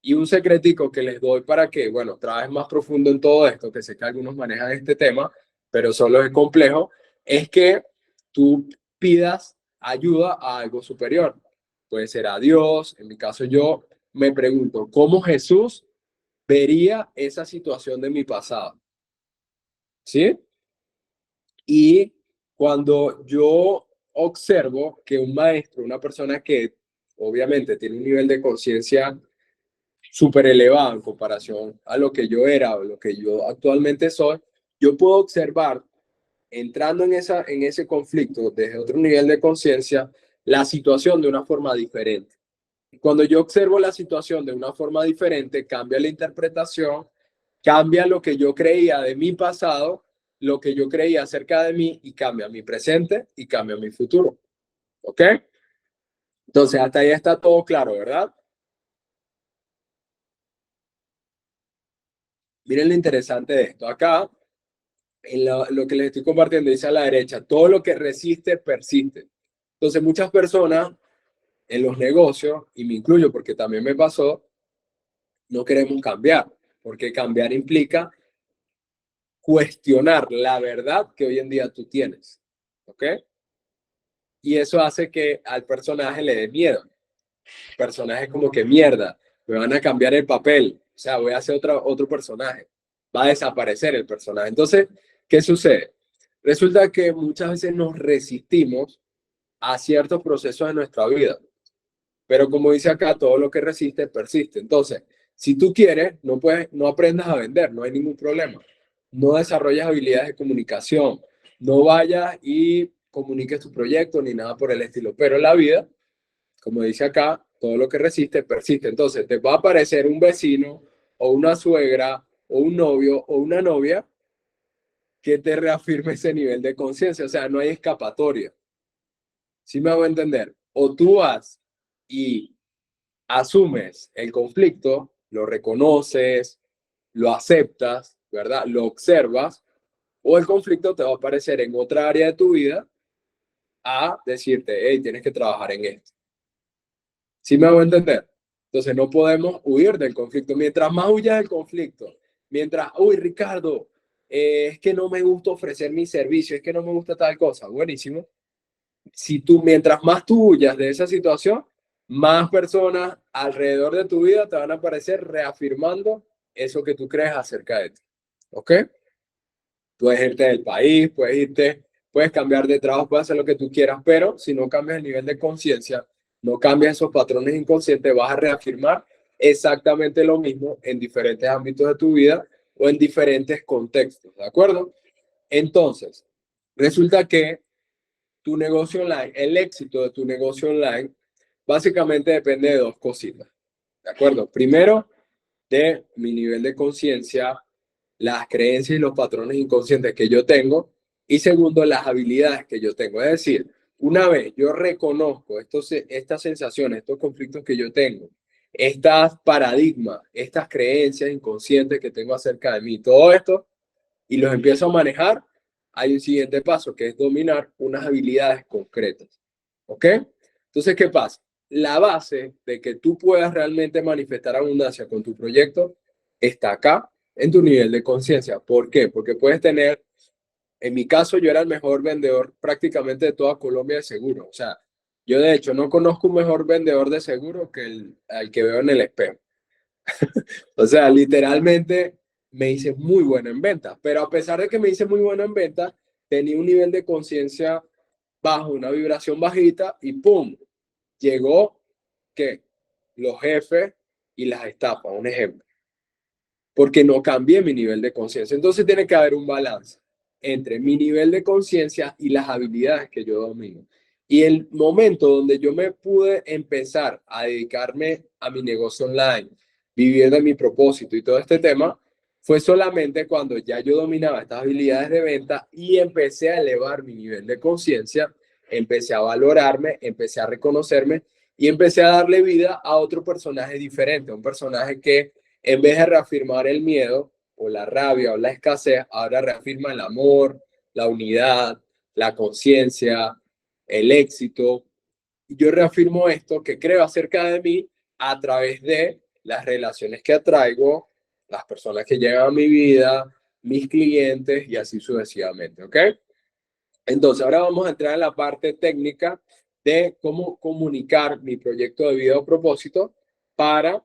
Y un secretico que les doy para que, bueno, trabajes más profundo en todo esto, que sé que algunos manejan este tema, pero solo es complejo, es que tú pidas ayuda a algo superior. Puede ser a Dios, en mi caso yo me pregunto, ¿cómo Jesús vería esa situación de mi pasado? ¿Sí? Y cuando yo observo que un maestro, una persona que obviamente tiene un nivel de conciencia súper elevado en comparación a lo que yo era o lo que yo actualmente soy, yo puedo observar, entrando en ese conflicto desde otro nivel de conciencia, la situación de una forma diferente. Cuando yo observo la situación de una forma diferente, cambia la interpretación, cambia lo que yo creía de mi pasado, lo que yo creía acerca de mí y cambia mi presente y cambia mi futuro. ¿Ok? Entonces, hasta ahí está todo claro, ¿verdad? Miren lo interesante de esto. Acá, en lo que les estoy compartiendo, dice a la derecha, todo lo que resiste, persiste. Entonces, muchas personas en los negocios, y me incluyo porque también me pasó, no queremos cambiar, porque cambiar implica cuestionar la verdad que hoy en día tú tienes. ¿Ok? Y eso hace que al personaje le dé miedo. El personaje es como que mierda, me van a cambiar el papel, o sea, voy a hacer otro personaje, va a desaparecer el personaje. Entonces, ¿qué sucede? Resulta que muchas veces nos resistimos a ciertos procesos de nuestra vida, pero como dice acá, todo lo que resiste persiste. Entonces, si tú quieres, no aprendas a vender, no hay ningún problema. No desarrollas habilidades de comunicación, no vayas y comuniques tu proyecto ni nada por el estilo. Pero la vida, como dice acá, todo lo que resiste persiste. Entonces, te va a aparecer un vecino o una suegra o un novio o una novia que te reafirme ese nivel de conciencia. O sea, no hay escapatoria. ¿Sí me hago entender? O tú vas y asumes el conflicto, lo reconoces, lo aceptas, ¿verdad? Lo observas, o el conflicto te va a aparecer en otra área de tu vida a decirte, hey, tienes que trabajar en esto. ¿Sí me hago entender? Entonces no podemos huir del conflicto. Mientras más huyas del conflicto, mientras, uy, Ricardo, es que no me gusta ofrecer mi servicio, es que no me gusta tal cosa, buenísimo. Si tú, mientras más tú huyas de esa situación, más personas alrededor de tu vida te van a aparecer reafirmando eso que tú crees acerca de ti. ¿Ok? Puedes irte del país, puedes cambiar de trabajo, puedes hacer lo que tú quieras, pero si no cambias el nivel de conciencia, no cambias esos patrones inconscientes, vas a reafirmar exactamente lo mismo en diferentes ámbitos de tu vida o en diferentes contextos, ¿de acuerdo? Entonces, resulta que tu negocio online, el éxito de tu negocio online, básicamente depende de dos cositas, ¿de acuerdo? Primero, de mi nivel de conciencia, las creencias y los patrones inconscientes que yo tengo, y segundo, las habilidades que yo tengo. Es decir, una vez yo reconozco estas sensaciones, estos conflictos que yo tengo, estas paradigmas, estas creencias inconscientes que tengo acerca de mí, todo esto, y los empiezo a manejar, hay un siguiente paso que es dominar unas habilidades concretas. ¿Ok? Entonces, ¿qué pasa? La base de que tú puedas realmente manifestar abundancia con tu proyecto está acá en tu nivel de conciencia. ¿Por qué? Porque puedes tener, en mi caso, yo era el mejor vendedor prácticamente de toda Colombia de seguro. O sea, yo de hecho no conozco un mejor vendedor de seguro que el que veo en el espejo. O sea, literalmente me hice muy bueno en ventas, pero a pesar de que me hice muy bueno en ventas, tenía un nivel de conciencia bajo, una vibración bajita y ¡pum! Llegó que los jefes y las estafas, un ejemplo, porque no cambié mi nivel de conciencia. Entonces tiene que haber un balance entre mi nivel de conciencia y las habilidades que yo domino. Y el momento donde yo me pude empezar a dedicarme a mi negocio online, vivir de mi propósito y todo este tema, fue solamente cuando ya yo dominaba estas habilidades de venta y empecé a elevar mi nivel de conciencia, empecé a valorarme, empecé a reconocerme y empecé a darle vida a otro personaje diferente, un personaje que en vez de reafirmar el miedo o la rabia o la escasez, ahora reafirma el amor, la unidad, la conciencia, el éxito. Y yo reafirmo esto que creo acerca de mí a través de las relaciones que atraigo, las personas que llegan a mi vida, mis clientes y así sucesivamente, ¿ok? Entonces, ahora vamos a entrar en la parte técnica de cómo comunicar mi proyecto de vida o propósito para,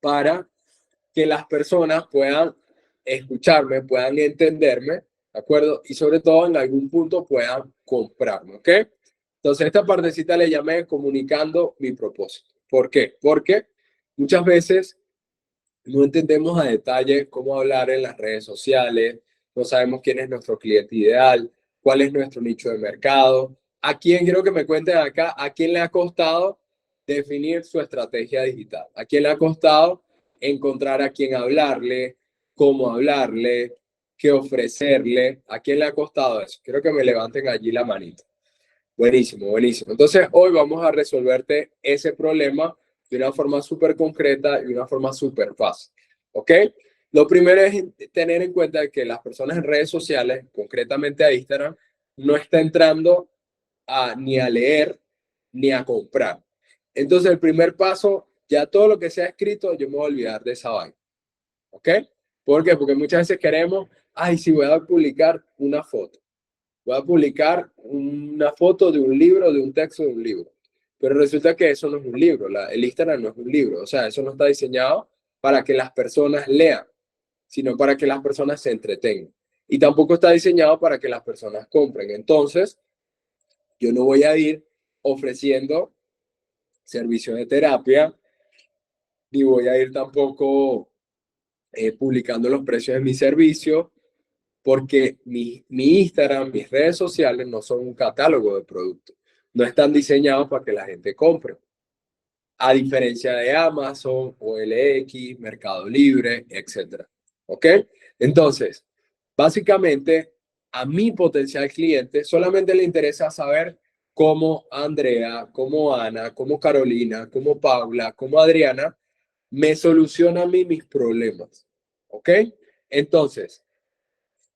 para que las personas puedan escucharme, puedan entenderme, ¿de acuerdo? Y sobre todo en algún punto puedan comprarme, ¿ok? Entonces esta partecita le llamé comunicando mi propósito. ¿Por qué? Porque muchas veces no entendemos a detalle cómo hablar en las redes sociales, no sabemos quién es nuestro cliente ideal, cuál es nuestro nicho de mercado, a quién, quiero que me cuenten acá, a quién le ha costado definir su estrategia digital, a quién le ha costado encontrar a quién hablarle, cómo hablarle, qué ofrecerle, a quién le ha costado eso. Quiero que me levanten allí la manita. Buenísimo, buenísimo. Entonces, hoy vamos a resolverte ese problema de una forma súper concreta y una forma súper fácil. ¿Ok? Lo primero es tener en cuenta que las personas en redes sociales, concretamente a Instagram, no está entrando ni a leer ni a comprar. Entonces, el primer paso, ya todo lo que sea escrito, yo me voy a olvidar de esa vaina. ¿Ok? ¿Por qué? Porque muchas veces queremos, ay, sí, voy a publicar una foto. Voy a publicar una foto de un libro, de un texto de un libro. Pero resulta que eso no es un libro, el Instagram no es un libro. O sea, eso no está diseñado para que las personas lean, sino para que las personas se entretengan. Y tampoco está diseñado para que las personas compren. Entonces, yo no voy a ir ofreciendo servicios de terapia, ni voy a ir tampoco publicando los precios de mi servicio, porque mi Instagram, mis redes sociales no son un catálogo de productos. No están diseñados para que la gente compre. A diferencia de Amazon, OLX, Mercado Libre, etcétera. ¿Ok? Entonces, básicamente, a mi potencial cliente solamente le interesa saber cómo Andrea, cómo Ana, cómo Carolina, cómo Paula, cómo Adriana me soluciona a mí mis problemas. ¿Ok? Entonces,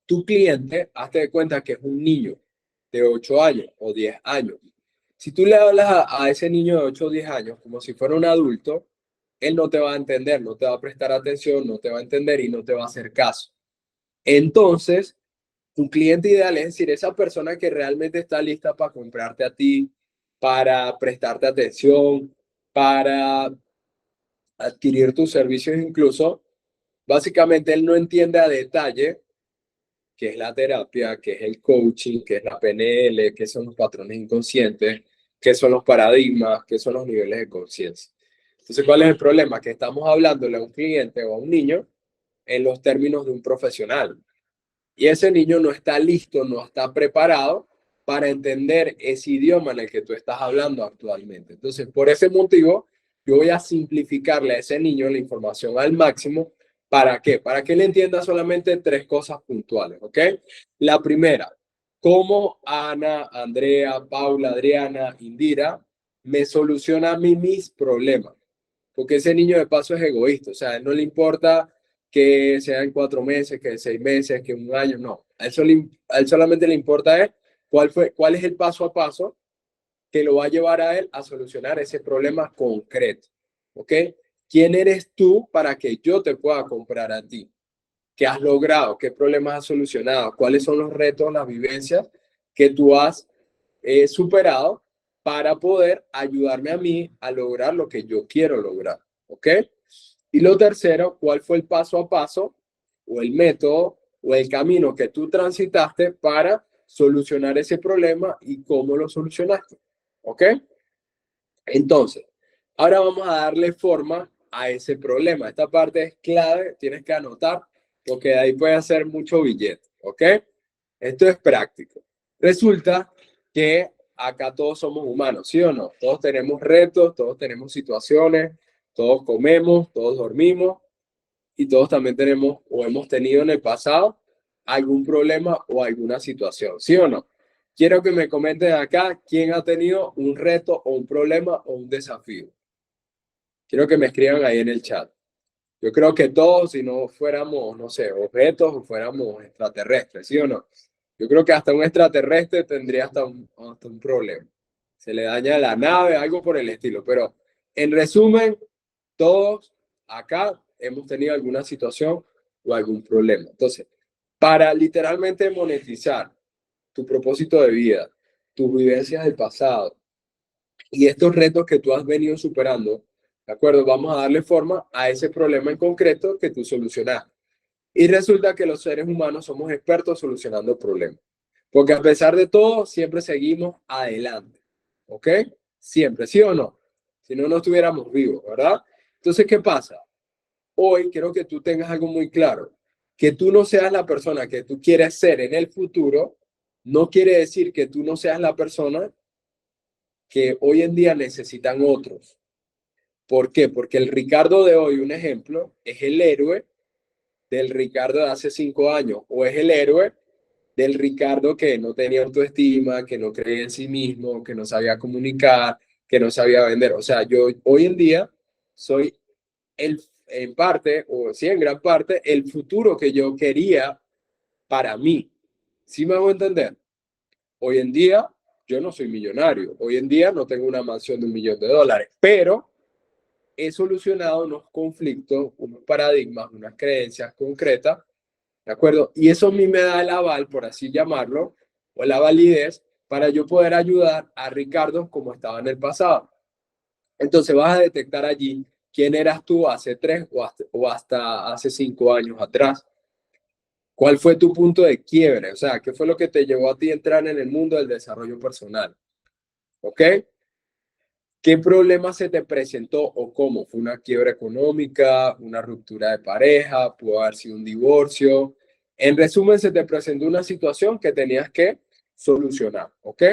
tu cliente, hazte de cuenta que es un niño de 8 años o 10 años. Si tú le hablas a ese niño de 8 o 10 años como si fuera un adulto, él no te va a entender, no te va a prestar atención, no te va a entender y no te va a hacer caso. Entonces, tu cliente ideal es decir, esa persona que realmente está lista para comprarte a ti, para prestarte atención, para adquirir tus servicios incluso, básicamente él no entiende a detalle qué es la terapia, qué es el coaching, qué es la PNL, qué son los patrones inconscientes, qué son los paradigmas, qué son los niveles de conciencia. Entonces, ¿cuál es el problema? Que estamos hablándole a un cliente o a un niño en los términos de un profesional. Y ese niño no está listo, no está preparado para entender ese idioma en el que tú estás hablando actualmente. Entonces, por ese motivo, yo voy a simplificarle a ese niño la información al máximo. ¿Para qué? Para que él entienda solamente tres cosas puntuales, ¿ok? La primera, cómo Ana, Andrea, Paula, Adriana, Indira me soluciona a mí mis problemas. Porque ese niño de paso es egoísta, o sea, a él no le importa que sean 4 meses, que 6 meses, que un año, no. A él solamente le importa es cuál es el paso a paso que lo va a llevar a él a solucionar ese problema concreto. ¿Ok? ¿Quién eres tú para que yo te pueda comprar a ti? ¿Qué has logrado? ¿Qué problemas has solucionado? ¿Cuáles son los retos, las vivencias que tú has superado para poder ayudarme a mí a lograr lo que yo quiero lograr? ¿Ok? Y lo tercero, ¿cuál fue el paso a paso o el método o el camino que tú transitaste para solucionar ese problema y cómo lo solucionaste? ¿Ok? Entonces, ahora vamos a darle forma a ese problema. Esta parte es clave, tienes que anotar porque de ahí puedes hacer mucho billete. ¿Ok? Esto es práctico. Resulta que acá todos somos humanos, ¿sí o no? Todos tenemos retos, todos tenemos situaciones, todos comemos, todos dormimos y todos también tenemos o hemos tenido en el pasado algún problema o alguna situación, ¿sí o no? Quiero que me comenten acá quién ha tenido un reto o un problema o un desafío. Quiero que me escriban ahí en el chat. Yo creo que todos, si no fuéramos, no sé, objetos o fuéramos extraterrestres, ¿sí o no? Yo creo que hasta un extraterrestre tendría hasta un problema. Se le daña la nave, algo por el estilo. Pero en resumen, todos acá hemos tenido alguna situación o algún problema. Entonces, para literalmente monetizar tu propósito de vida, tus vivencias del pasado y estos retos que tú has venido superando, ¿De acuerdo? Vamos a darle forma a ese problema en concreto que tú solucionaste. Y resulta que los seres humanos somos expertos solucionando problemas. Porque a pesar de todo, siempre seguimos adelante. ¿Ok? Siempre, ¿sí o no? Si no, no estuviéramos vivos, ¿verdad? Entonces, ¿qué pasa? Hoy quiero que tú tengas algo muy claro. Que tú no seas la persona que tú quieres ser en el futuro, no quiere decir que tú no seas la persona que hoy en día necesitan otros. ¿Por qué? Porque el Ricardo de hoy, un ejemplo, es el héroe del Ricardo de hace 5 años o es el héroe del Ricardo que no tenía autoestima, que no creía en sí mismo, que no sabía comunicar, que no sabía vender. O sea, yo hoy en día soy en parte, o sí, en gran parte, el futuro que yo quería para mí. ¿Sí me hago entender? Hoy en día yo no soy millonario. Hoy en día no tengo una mansión de $1 millón, pero he solucionado unos conflictos, unos paradigmas, unas creencias concretas, ¿de acuerdo? Y eso a mí me da el aval, por así llamarlo, o la validez para yo poder ayudar a Ricardo como estaba en el pasado. Entonces vas a detectar allí quién eras tú hace 3 o hasta hace 5 años atrás. ¿Cuál fue tu punto de quiebre? O sea, ¿qué fue lo que te llevó a ti a entrar en el mundo del desarrollo personal? ¿Ok? ¿Qué problema se te presentó o cómo? ¿Fue una quiebra económica, una ruptura de pareja, pudo haber sido un divorcio? En resumen, se te presentó una situación que tenías que solucionar, ¿ok?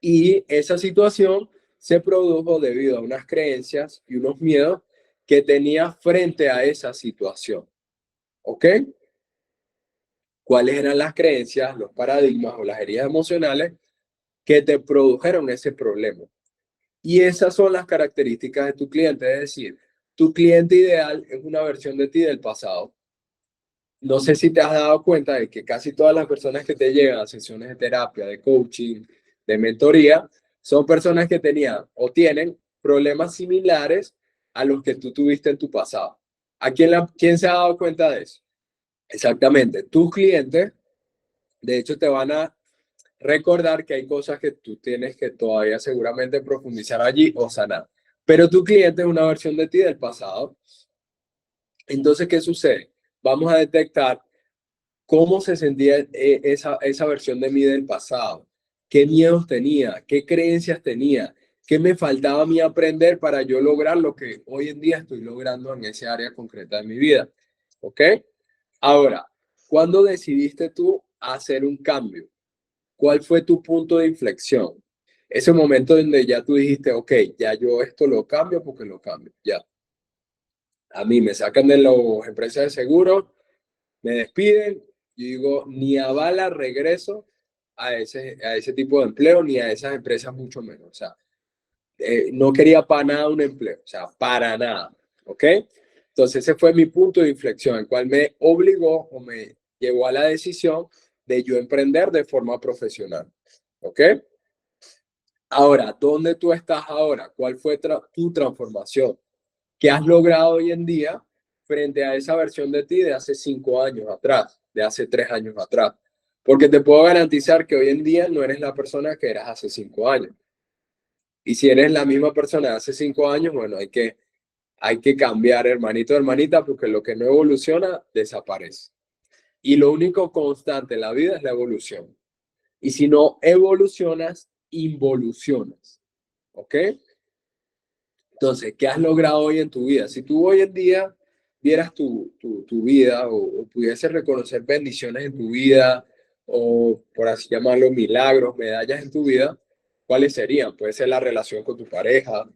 Y esa situación se produjo debido a unas creencias y unos miedos que tenías frente a esa situación, ¿ok? ¿Cuáles eran las creencias, los paradigmas o las heridas emocionales que te produjeron ese problema? Y esas son las características de tu cliente, es decir, tu cliente ideal es una versión de ti del pasado. No sé si te has dado cuenta de que casi todas las personas que te llegan a sesiones de terapia, de coaching, de mentoría, son personas que tenían o tienen problemas similares a los que tú tuviste en tu pasado. ¿Quién se ha dado cuenta de eso? Exactamente. Tus clientes, de hecho, te van a recordar que hay cosas que tú tienes que todavía seguramente profundizar allí o sanar. Pero tu cliente es una versión de ti del pasado. Entonces, ¿qué sucede? Vamos a detectar cómo se sentía esa versión de mí del pasado, qué miedos tenía, qué creencias tenía, qué me faltaba a mí aprender para yo lograr lo que hoy en día estoy logrando en ese área concreta de mi vida. ¿Ok? Ahora, ¿cuándo decidiste tú hacer un cambio? ¿Cuál fue tu punto de inflexión? Ese momento donde ya tú dijiste, ok, ya yo esto lo cambio porque lo cambio, ya. A mí me sacan de las empresas de seguro, me despiden, yo digo, ni a bala regreso a ese tipo de empleo, ni a esas empresas mucho menos. O sea, no quería para nada un empleo, o sea, para nada, ¿ok? Entonces ese fue mi punto de inflexión, el cual me obligó o me llevó a la decisión de yo emprender de forma profesional, ¿ok? Ahora, ¿dónde tú estás ahora? ¿Cuál fue tu transformación? ¿Qué has logrado hoy en día frente a esa versión de ti de hace 5 años atrás, de hace 3 años atrás? Porque te puedo garantizar que hoy en día no eres la persona que eras hace 5 años. Y si eres la misma persona de hace 5 años, bueno, hay que cambiar, hermanito, hermanita, porque lo que no evoluciona, desaparece. Y lo único constante en la vida es la evolución. Y si no evolucionas, involucionas. ¿Ok? Entonces, ¿qué has logrado hoy en tu vida? Si tú hoy en día vieras tu vida o pudieses reconocer bendiciones en tu vida o, por así llamarlo, milagros, medallas en tu vida, ¿cuáles serían? Puede ser la relación con tu pareja,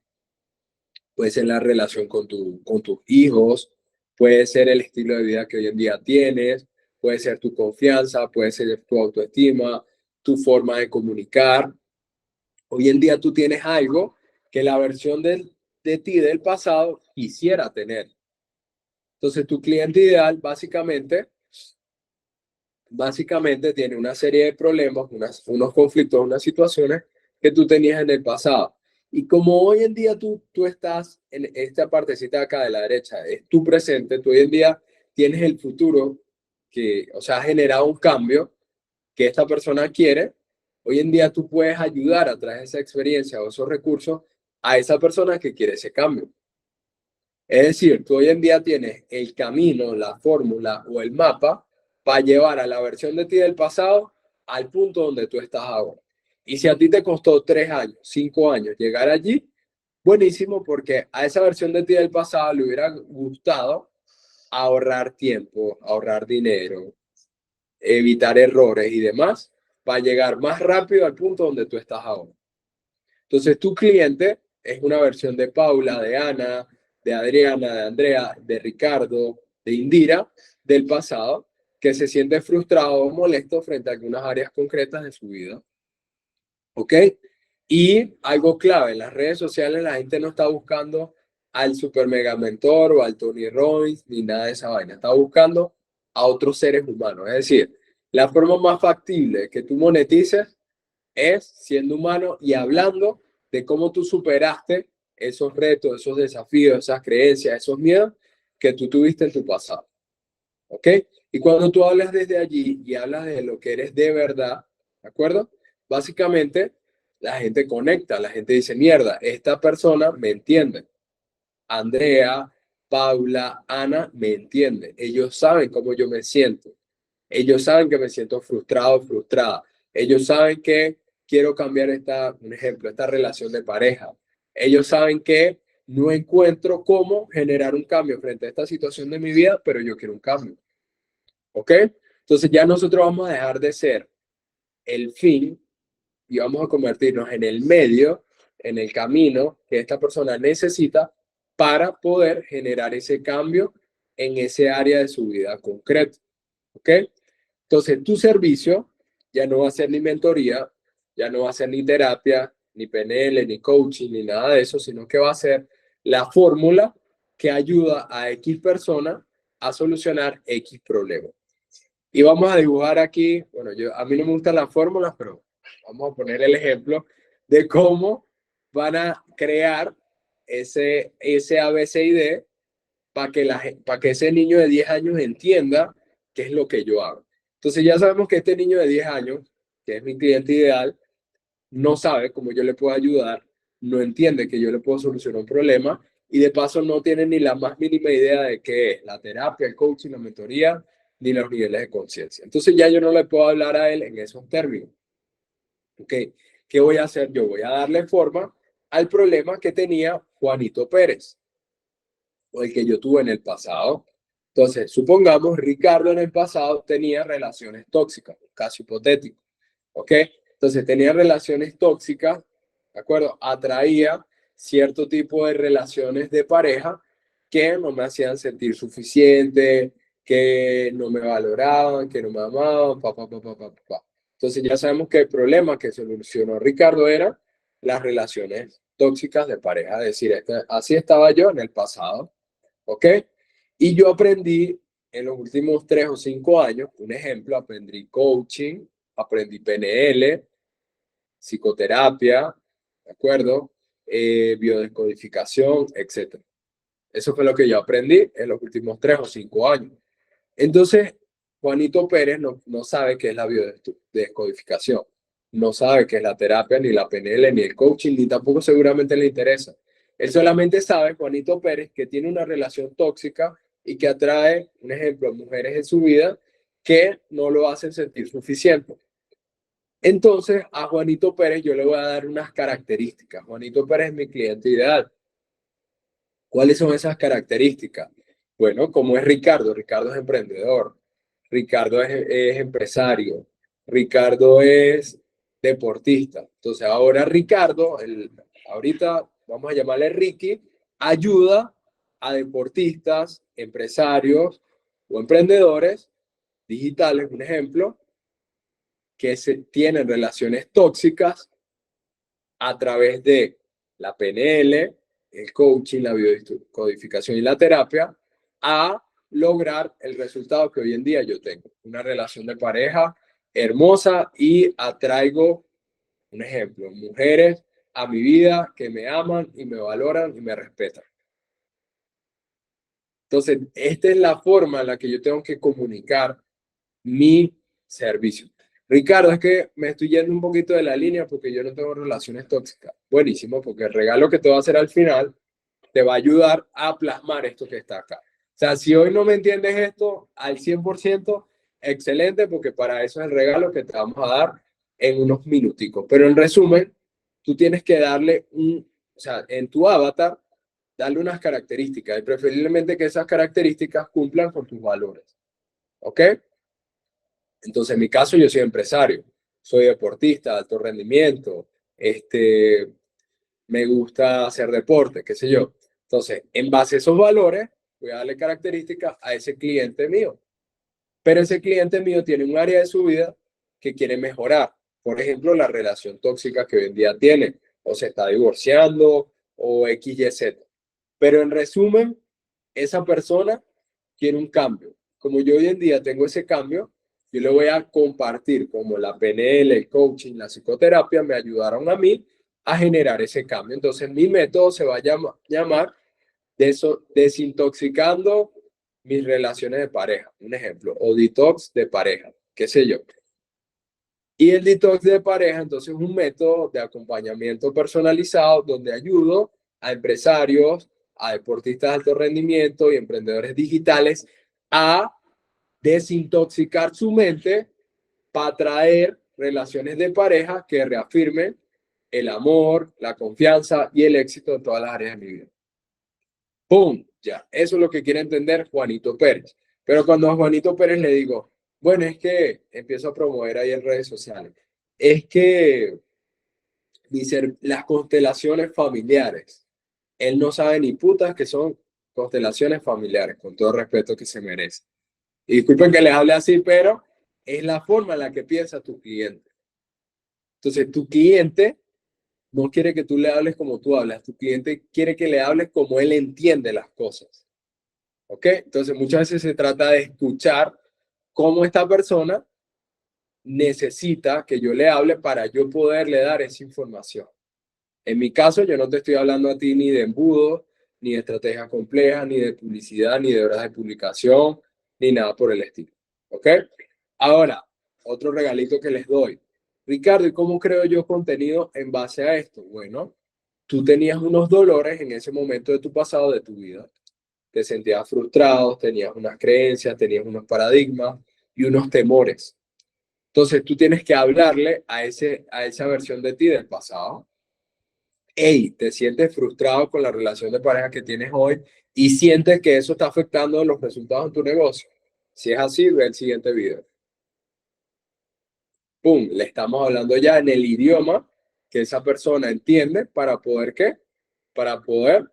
puede ser la relación con tus hijos, puede ser el estilo de vida que hoy en día tienes, puede ser tu confianza, puede ser tu autoestima, tu forma de comunicar. Hoy en día tú tienes algo que la versión de ti del pasado quisiera tener. Entonces tu cliente ideal básicamente tiene una serie de problemas, unos conflictos, unas situaciones que tú tenías en el pasado. Y como hoy en día tú estás en esta partecita de acá de la derecha, es tu presente, tú hoy en día tienes el futuro que, o sea, ha generado un cambio que esta persona quiere. Hoy en día tú puedes ayudar a través de esa experiencia o esos recursos a esa persona que quiere ese cambio. Es decir, tú hoy en día tienes el camino, la fórmula o el mapa para llevar a la versión de ti del pasado al punto donde tú estás ahora. Y si a ti te costó 3 años, 5 años llegar allí, buenísimo, porque a esa versión de ti del pasado le hubiera gustado ahorrar tiempo, ahorrar dinero, evitar errores y demás para llegar más rápido al punto donde tú estás ahora. Entonces, tu cliente es una versión de Paula, de Ana, de Adriana, de Andrea, de Ricardo, de Indira, del pasado, que se siente frustrado o molesto frente a algunas áreas concretas de su vida. ¿Ok? Y algo clave, en las redes sociales la gente no está buscando al super mega mentor o al Tony Robbins ni nada de esa vaina. Está buscando a otros seres humanos. Es decir, la forma más factible que tú monetices es siendo humano y hablando de cómo tú superaste esos retos, esos desafíos, esas creencias, esos miedos que tú tuviste en tu pasado. ¿Ok? Y cuando tú hablas desde allí y hablas de lo que eres de verdad, ¿de acuerdo? Básicamente, la gente conecta, la gente dice, mierda, esta persona me entiende. Andrea, Paula, Ana me entienden. Ellos saben cómo yo me siento. Ellos saben que me siento frustrado, frustrada. Ellos saben que quiero cambiar un ejemplo, esta relación de pareja. Ellos saben que no encuentro cómo generar un cambio frente a esta situación de mi vida, pero yo quiero un cambio. ¿Ok? Entonces ya nosotros vamos a dejar de ser el fin y vamos a convertirnos en el medio, en el camino que esta persona necesita para poder generar ese cambio en ese área de su vida concreta. ¿Ok? Entonces, tu servicio ya no va a ser ni mentoría, ya no va a ser ni terapia, ni PNL, ni coaching, ni nada de eso, sino que va a ser la fórmula que ayuda a X persona a solucionar X problema. Y vamos a dibujar aquí, bueno, a mí no me gustan las fórmulas, pero vamos a poner el ejemplo de cómo van a crear ese ABCD para que ese niño de 10 años entienda qué es lo que yo hago. Entonces ya sabemos que este niño de 10 años, que es mi cliente ideal, no sabe cómo yo le puedo ayudar, no entiende que yo le puedo solucionar un problema y de paso no tiene ni la más mínima idea de qué es la terapia, el coaching, la mentoría, ni los niveles de conciencia. Entonces ya yo no le puedo hablar a él en esos términos. ¿Ok? ¿Qué voy a hacer? Yo voy a darle forma al problema que tenía Juanito Pérez o el que yo tuve en el pasado. Entonces, supongamos, Ricardo en el pasado tenía relaciones tóxicas, caso hipotético, ¿ok? Entonces, tenía relaciones tóxicas, ¿de acuerdo? Atraía cierto tipo de relaciones de pareja que no me hacían sentir suficiente, que no me valoraban, que no me amaban, pa. Entonces, ya sabemos que el problema que solucionó Ricardo era las relaciones tóxicas de pareja, es decir, así estaba yo en el pasado. ¿Ok? Y yo aprendí en los últimos 3 o 5 años, un ejemplo, aprendí coaching, aprendí PNL, psicoterapia, ¿de acuerdo? Biodescodificación, etcétera. Eso fue lo que yo aprendí en los últimos 3 o 5 años. Entonces, Juanito Pérez no sabe qué es la biodescodificación, no sabe qué es la terapia, ni la PNL, ni el coaching, ni tampoco seguramente le interesa. Él solamente sabe, Juanito Pérez, que tiene una relación tóxica y que atrae, un ejemplo, mujeres en su vida que no lo hacen sentir suficiente. Entonces, a Juanito Pérez yo le voy a dar unas características. Juanito Pérez es mi cliente ideal. ¿Cuáles son esas características? Bueno, como es Ricardo, Ricardo es emprendedor, Ricardo es empresario, Ricardo es deportista. Entonces ahora Ricardo, ahorita vamos a llamarle Ricky, ayuda a deportistas, empresarios o emprendedores digitales, un ejemplo, que tienen relaciones tóxicas a través de la PNL, el coaching, la biodescodificación y la terapia, a lograr el resultado que hoy en día yo tengo. Una relación de pareja hermosa y atraigo, un ejemplo, mujeres a mi vida que me aman y me valoran y me respetan. Entonces, esta es la forma en la que yo tengo que comunicar mi servicio. Ricardo, es que me estoy yendo un poquito de la línea porque yo no tengo relaciones tóxicas. buenísimo, porque el regalo que te va a hacer al final te va a ayudar a plasmar esto que está acá. O sea, si hoy no me entiendes esto al 100%, excelente, porque para eso es el regalo que te vamos a dar en unos minuticos. Pero en resumen, tú tienes que darle o sea, en tu avatar, darle unas características y preferiblemente que esas características cumplan con tus valores. ¿Ok? Entonces, en mi caso, yo soy empresario, soy deportista de alto rendimiento, me gusta hacer deporte, qué sé yo. Entonces, en base a esos valores, voy a darle características a ese cliente mío. Pero ese cliente mío tiene un área de su vida que quiere mejorar. Por ejemplo, la relación tóxica que hoy en día tiene, o se está divorciando, o X, Y, Z. Pero en resumen, esa persona quiere un cambio. Como yo hoy en día tengo ese cambio, yo le voy a compartir como la PNL, el coaching, la psicoterapia me ayudaron a mí a generar ese cambio. Entonces, mi método se va a llamar desintoxicando mis relaciones de pareja, un ejemplo, o detox de pareja, qué sé yo. Y el detox de pareja, entonces, es un método de acompañamiento personalizado donde ayudo a empresarios, a deportistas de alto rendimiento y emprendedores digitales a desintoxicar su mente para traer relaciones de pareja que reafirmen el amor, la confianza y el éxito en todas las áreas de mi vida. ¡Pum! Ya, eso es lo que quiere entender Juanito Pérez. Pero cuando a Juanito Pérez le digo, bueno, es que empiezo a promover ahí en redes sociales, es que las constelaciones familiares, él no sabe ni putas que son constelaciones familiares, con todo el respeto que se merece. Y disculpen que les hable así, pero es la forma en la que piensa tu cliente. Entonces, tu cliente no quiere que tú le hables como tú hablas, tu cliente quiere que le hables como él entiende las cosas. ¿Ok? Entonces, muchas veces se trata de escuchar cómo esta persona necesita que yo le hable para yo poderle dar esa información. En mi caso, yo no te estoy hablando a ti ni de embudo, ni de estrategias complejas, ni de publicidad, ni de horas de publicación, ni nada por el estilo. ¿Ok? Ahora, otro regalito que les doy. Ricardo, ¿y cómo creo yo contenido en base a esto? Bueno, tú tenías unos dolores en ese momento de tu pasado, de tu vida. Te sentías frustrado, tenías unas creencias, tenías unos paradigmas y unos temores. Entonces, tú tienes que hablarle a esa versión de ti del pasado. Hey, te sientes frustrado con la relación de pareja que tienes hoy y sientes que eso está afectando los resultados en tu negocio. Si es así, ve el siguiente video. ¡Pum! Le estamos hablando ya en el idioma que esa persona entiende para poder, ¿qué? Para poder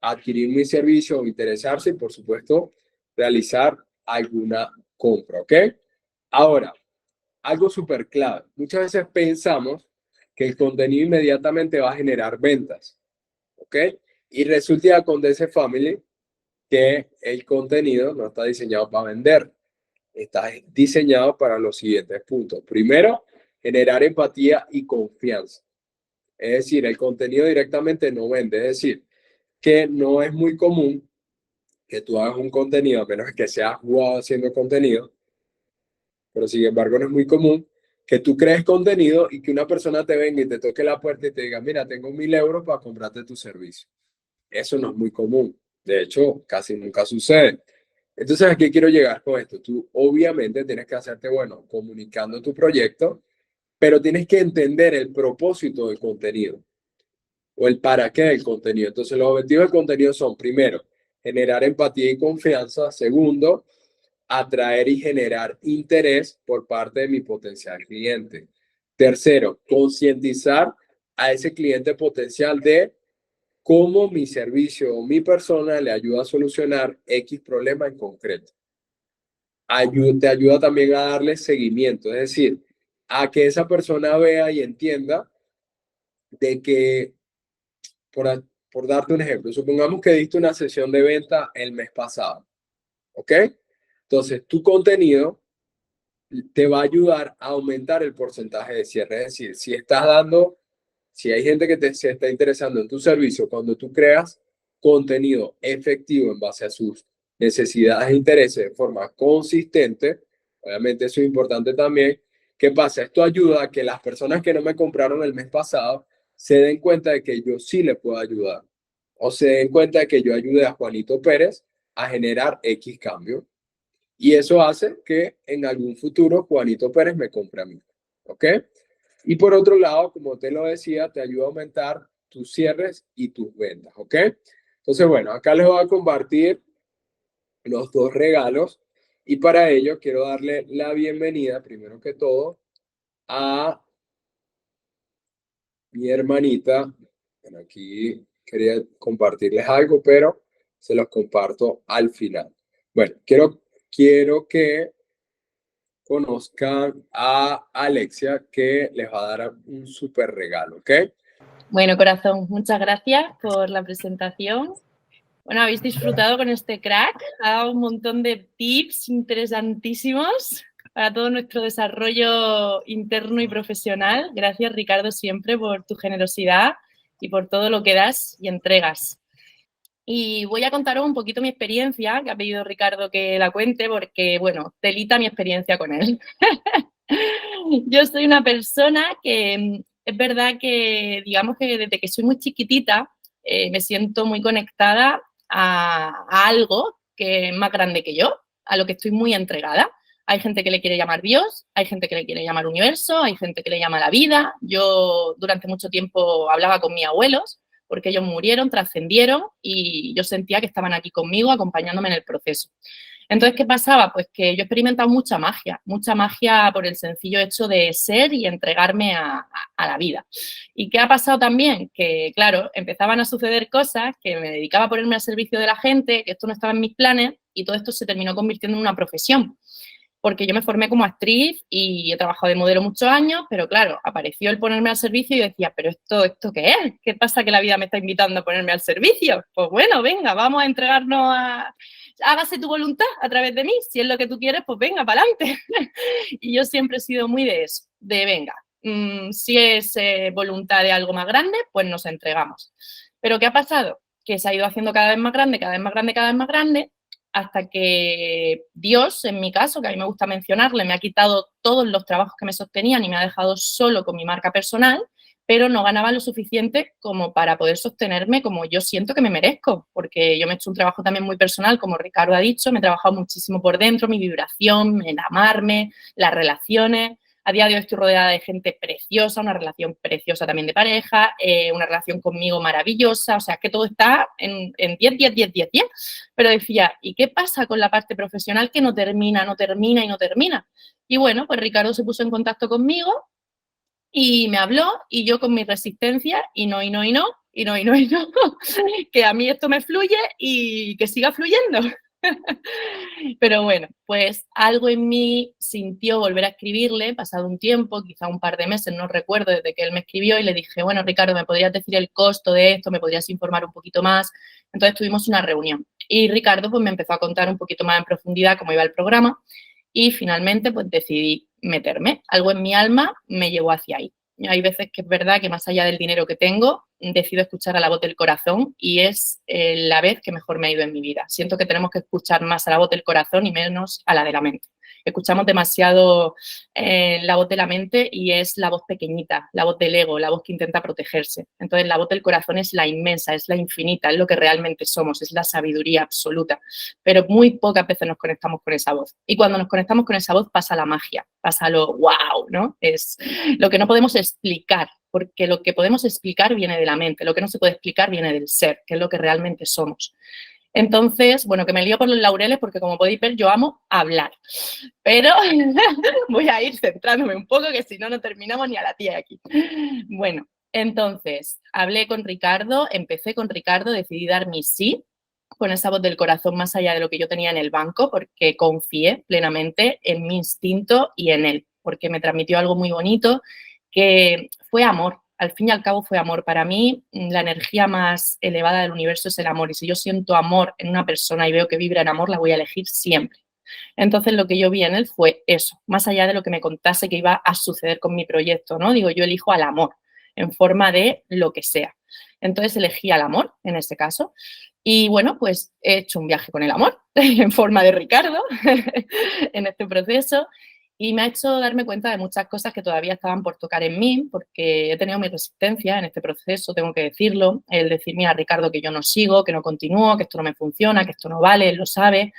adquirir mi servicio o interesarse y, por supuesto, realizar alguna compra, ¿ok? Ahora, algo súper clave. Muchas veces pensamos que el contenido inmediatamente va a generar ventas. ¿Ok? Y resulta con DC Family que el contenido no está diseñado para vender, está diseñado para los siguientes puntos. Primero, generar empatía y confianza. Es decir, el contenido directamente no vende, es decir, que no es muy común que tú hagas un contenido, a menos que seas wow haciendo contenido, pero sin embargo no es muy común que tú crees contenido y que una persona te venga y te toque la puerta y te diga, mira, tengo 1.000 euros para comprarte tu servicio. Eso no es muy común. De hecho, casi nunca sucede. Entonces, ¿a qué quiero llegar con esto? Tú obviamente tienes que hacerte, bueno, comunicando tu proyecto, pero tienes que entender el propósito del contenido o el para qué del contenido. Entonces, los objetivos del contenido son, primero, generar empatía y confianza. Segundo, atraer y generar interés por parte de mi potencial cliente. Tercero, concientizar a ese cliente potencial de cómo mi servicio o mi persona le ayuda a solucionar X problema en concreto. Te ayuda también a darle seguimiento, es decir, a que esa persona vea y entienda de que, por darte un ejemplo, supongamos que diste una sesión de venta el mes pasado, ¿ok? Entonces, tu contenido te va a ayudar a aumentar el porcentaje de cierre, es decir, si hay gente que se está interesando en tu servicio, cuando tú creas contenido efectivo en base a sus necesidades e intereses de forma consistente, obviamente eso es importante también. ¿Qué pasa? Esto ayuda a que las personas que no me compraron el mes pasado se den cuenta de que yo sí le puedo ayudar. O se den cuenta de que yo ayude a Juanito Pérez a generar X cambio. Y eso hace que en algún futuro Juanito Pérez me compre a mí. ¿Ok? Y por otro lado, como te lo decía, te ayuda a aumentar tus cierres y tus ventas. ¿Ok? Entonces, bueno, acá les voy a compartir los dos regalos. Y para ello quiero darle la bienvenida, primero que todo, a mi hermanita. Bueno, aquí quería compartirles algo, pero se los comparto al final. Bueno, quiero que conozcan a Alexia, que les va a dar un súper regalo, ¿ok? Bueno, corazón, muchas gracias por la presentación. Bueno, habéis disfrutado con este crack, ha dado un montón de tips interesantísimos para todo nuestro desarrollo interno y profesional. Gracias, Ricardo, siempre por tu generosidad y por todo lo que das y entregas. Y voy a contaros un poquito mi experiencia, que ha pedido Ricardo que la cuente, porque, bueno, telita mi experiencia con él. Yo soy una persona que es verdad que, digamos que desde que soy muy chiquitita, me siento muy conectada a algo que es más grande que yo, a lo que estoy muy entregada. Hay gente que le quiere llamar Dios, hay gente que le quiere llamar universo, hay gente que le llama la vida. Yo durante mucho tiempo hablaba con mis abuelos porque ellos murieron, trascendieron y yo sentía que estaban aquí conmigo acompañándome en el proceso. Entonces, ¿qué pasaba? Pues que yo he experimentado mucha magia por el sencillo hecho de ser y entregarme a la vida. ¿Y qué ha pasado también? Que, claro, empezaban a suceder cosas, que me dedicaba a ponerme al servicio de la gente, que esto no estaba en mis planes y todo esto se terminó convirtiendo en una profesión. Porque yo me formé como actriz y he trabajado de modelo muchos años, pero claro, apareció el ponerme al servicio y yo decía, ¿pero esto qué es? ¿Qué pasa que la vida me está invitando a ponerme al servicio? Pues bueno, venga, vamos a entregarnos a... Hágase tu voluntad a través de mí, si es lo que tú quieres, pues venga, para adelante. Y yo siempre he sido muy de eso, de venga, si es voluntad de algo más grande, pues nos entregamos. Pero ¿qué ha pasado? Que se ha ido haciendo cada vez más grande, cada vez más grande, cada vez más grande, hasta que Dios, en mi caso, que a mí me gusta mencionarle, me ha quitado todos los trabajos que me sostenían y me ha dejado solo con mi marca personal, pero no ganaba lo suficiente como para poder sostenerme como yo siento que me merezco, porque yo me he hecho un trabajo también muy personal, como Ricardo ha dicho, me he trabajado muchísimo por dentro, mi vibración, el amarme, las relaciones. A día de hoy estoy rodeada de gente preciosa, una relación preciosa también de pareja, una relación conmigo maravillosa, o sea, que todo está en 10, 10, 10, 10, 10. Pero decía, ¿y qué pasa con la parte profesional que no termina, no termina y no termina? Y bueno, pues Ricardo se puso en contacto conmigo y me habló y yo con mi resistencia y no, y no, y no, y no, y no, y no, que a mí esto me fluye y que siga fluyendo. Pero bueno, pues algo en mí sintió volver a escribirle, pasado un tiempo, quizá un par de meses, no recuerdo, desde que él me escribió y le dije, bueno, Ricardo, ¿me podrías decir el costo de esto? ¿Me podrías informar un poquito más? Entonces tuvimos una reunión y Ricardo pues me empezó a contar un poquito más en profundidad cómo iba el programa y finalmente pues decidí meterme. Algo en mi alma me llevó hacia ahí. Hay veces que es verdad que más allá del dinero que tengo, decido escuchar a la voz del corazón y es la vez que mejor me ha ido en mi vida. Siento que tenemos que escuchar más a la voz del corazón y menos a la de la mente. Escuchamos demasiado la voz de la mente y es la voz pequeñita, la voz del ego, la voz que intenta protegerse. Entonces la voz del corazón es la inmensa, es la infinita, es lo que realmente somos, es la sabiduría absoluta. Pero muy pocas veces nos conectamos con esa voz. Y cuando nos conectamos con esa voz pasa la magia, pasa lo wow, ¿no? Es lo que no podemos explicar, porque lo que podemos explicar viene de la mente, lo que no se puede explicar viene del ser, que es lo que realmente somos. Entonces, bueno, que me lío por los laureles porque como podéis ver yo amo hablar, pero voy a ir centrándome un poco que si no, no terminamos ni a la tía aquí. Bueno, entonces, hablé con Ricardo, empecé con Ricardo, decidí dar mi sí, con esa voz del corazón más allá de lo que yo tenía en el banco, porque confié plenamente en mi instinto y en él, porque me transmitió algo muy bonito, que fue amor. Al fin y al cabo fue amor. Para mí, la energía más elevada del universo es el amor. Y si yo siento amor en una persona y veo que vibra en amor, la voy a elegir siempre. Entonces, lo que yo vi en él fue eso, más allá de lo que me contase que iba a suceder con mi proyecto, ¿no? Digo, yo elijo al amor en forma de lo que sea. Entonces, elegí al amor en este caso. Y bueno, pues he hecho un viaje con el amor en forma de Ricardo en este proceso. Y me ha hecho darme cuenta de muchas cosas que todavía estaban por tocar en mí, porque he tenido mi resistencia en este proceso, tengo que decirlo, el decir, mira, Ricardo, que yo no sigo, que no continúo, que esto no me funciona, que esto no vale, él lo sabe,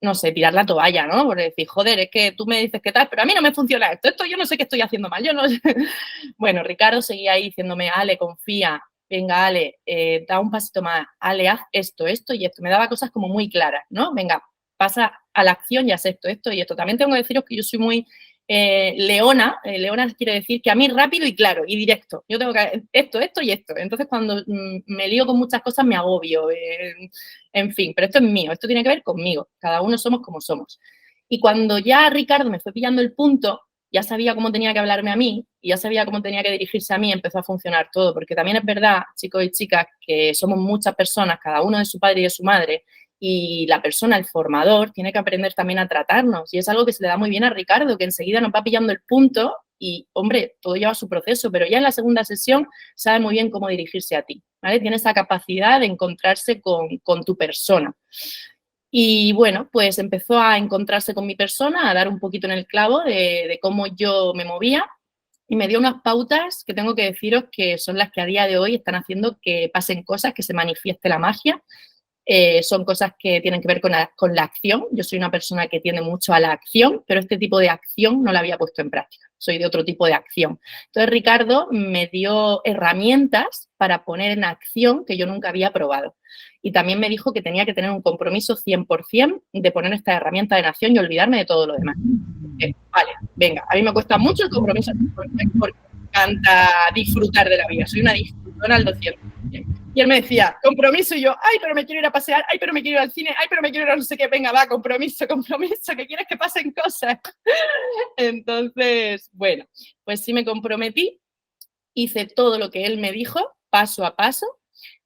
no sé, tirar la toalla, ¿no? Por decir, joder, es que tú me dices que tal, pero a mí no me funciona esto yo no sé qué estoy haciendo mal, yo no sé. Bueno, Ricardo seguía ahí diciéndome, Ale, confía, venga, Ale, da un pasito más, Ale, haz esto y esto. Me daba cosas como muy claras, ¿no? Venga, pasa a la acción y haz esto y esto. También tengo que deciros que yo soy muy leona. Leona quiere decir que a mí rápido y claro y directo. Yo tengo que esto y esto. Entonces, cuando me lío con muchas cosas, me agobio. En fin, pero esto es mío, esto tiene que ver conmigo. Cada uno somos como somos. Y cuando ya Ricardo me fue pillando el punto, ya sabía cómo tenía que hablarme a mí y ya sabía cómo tenía que dirigirse a mí, empezó a funcionar todo. Porque también es verdad, chicos y chicas, que somos muchas personas, cada uno de su padre y de su madre, y la persona, el formador, tiene que aprender también a tratarnos. Y es algo que se le da muy bien a Ricardo, que enseguida nos va pillando el punto y, hombre, todo lleva su proceso, pero ya en la segunda sesión sabe muy bien cómo dirigirse a ti, ¿vale? Tiene esa capacidad de encontrarse con tu persona. Y bueno, pues empezó a encontrarse con mi persona, a dar un poquito en el clavo de cómo yo me movía y me dio unas pautas que tengo que deciros que son las que a día de hoy están haciendo que pasen cosas, que se manifieste la magia. Son cosas que tienen que ver con la acción. Yo soy una persona que tiende mucho a la acción, pero este tipo de acción no la había puesto en práctica. Soy de otro tipo de acción. Entonces, Ricardo me dio herramientas para poner en acción que yo nunca había probado. Y también me dijo que tenía que tener un compromiso 100% de poner esta herramienta en acción y olvidarme de todo lo demás. Vale, venga, a mí me cuesta mucho el compromiso porque me encanta disfrutar de la vida. Soy una disfrutona al 200%. Y él me decía, compromiso, y yo, ay, pero me quiero ir a pasear, ay, pero me quiero ir al cine, ay, pero me quiero ir a no sé qué, venga, va, compromiso, que quieres que pasen cosas. Entonces, bueno, pues sí me comprometí, hice todo lo que él me dijo, paso a paso,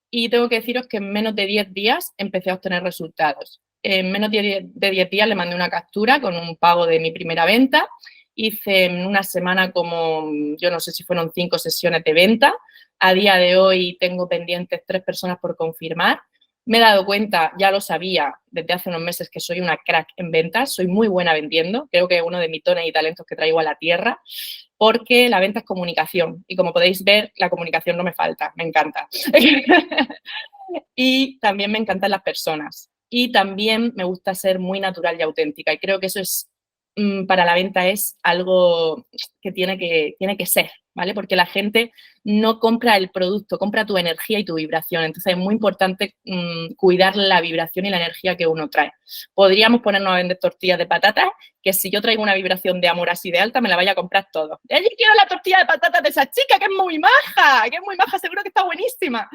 y tengo que deciros que en menos de 10 días empecé a obtener resultados. En menos de 10 días le mandé una captura con un pago de mi primera venta. Hice en una semana como, yo no sé si fueron 5 sesiones de venta. A día de hoy tengo pendientes 3 personas por confirmar. Me he dado cuenta, ya lo sabía desde hace unos meses, que soy una crack en ventas, soy muy buena vendiendo, creo que es uno de mis dones y talentos que traigo a la tierra, porque la venta es comunicación y como podéis ver, la comunicación no me falta, me encanta. Y también me encantan las personas y también me gusta ser muy natural y auténtica y creo que eso es, para la venta es algo que tiene que ser, ¿vale? Porque la gente no compra el producto, compra tu energía y tu vibración. Entonces es muy importante cuidar la vibración y la energía que uno trae. Podríamos ponernos a vender tortillas de patatas, que si yo traigo una vibración de amor así de alta, me la vaya a comprar todo. Yo quiero la tortilla de patatas de esa chica, que es muy maja, seguro que está buenísima.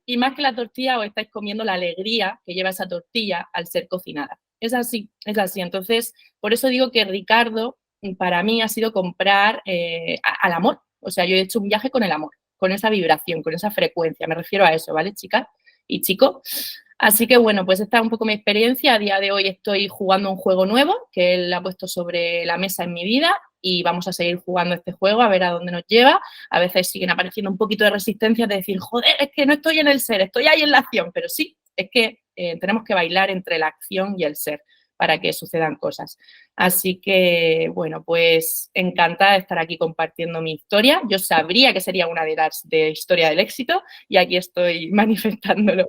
Y más que la tortilla, os estáis comiendo la alegría que lleva esa tortilla al ser cocinada. Es así, es así. Entonces, por eso digo que Ricardo, para mí, ha sido comprar al amor. O sea, yo he hecho un viaje con el amor, con esa vibración, con esa frecuencia. Me refiero a eso, ¿vale, chicas y chicos? Así que, bueno, pues esta es un poco mi experiencia. A día de hoy estoy jugando un juego nuevo que él ha puesto sobre la mesa en mi vida y vamos a seguir jugando este juego a ver a dónde nos lleva. A veces siguen apareciendo un poquito de resistencia de decir, joder, es que no estoy en el ser, estoy ahí en la acción. Pero sí, es que tenemos que bailar entre la acción y el ser para que sucedan cosas. Así que, bueno, pues encantada de estar aquí compartiendo mi historia. Yo sabría que sería una de las de historia del éxito y aquí estoy manifestándolo.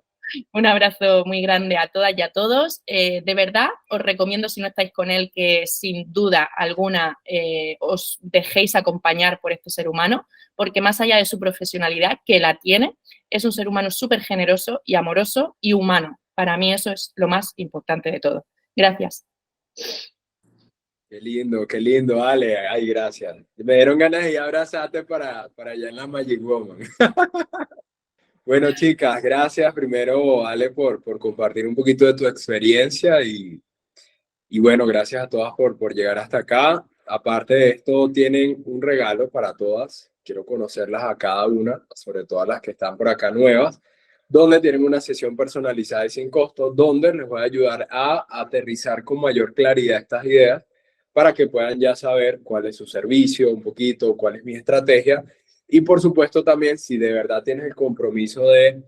Un abrazo muy grande a todas y a todos. De verdad, os recomiendo, si no estáis con él, que sin duda alguna os dejéis acompañar por este ser humano, porque más allá de su profesionalidad, que la tiene, es un ser humano súper generoso y amoroso y humano. Para mí eso es lo más importante de todo. Gracias. Qué lindo, Ale. Ay, gracias. Me dieron ganas de ir a abrazarte para allá en la Magic Woman. Bueno, chicas, gracias primero, Ale, por compartir un poquito de tu experiencia y bueno, gracias a todas por llegar hasta acá. Aparte de esto, tienen un regalo para todas. Quiero conocerlas a cada una, sobre todo a las que están por acá nuevas, donde tienen una sesión personalizada y sin costo, donde les voy a ayudar a aterrizar con mayor claridad estas ideas para que puedan ya saber cuál es su servicio, un poquito, cuál es mi estrategia. Y por supuesto también, si de verdad tienes el compromiso de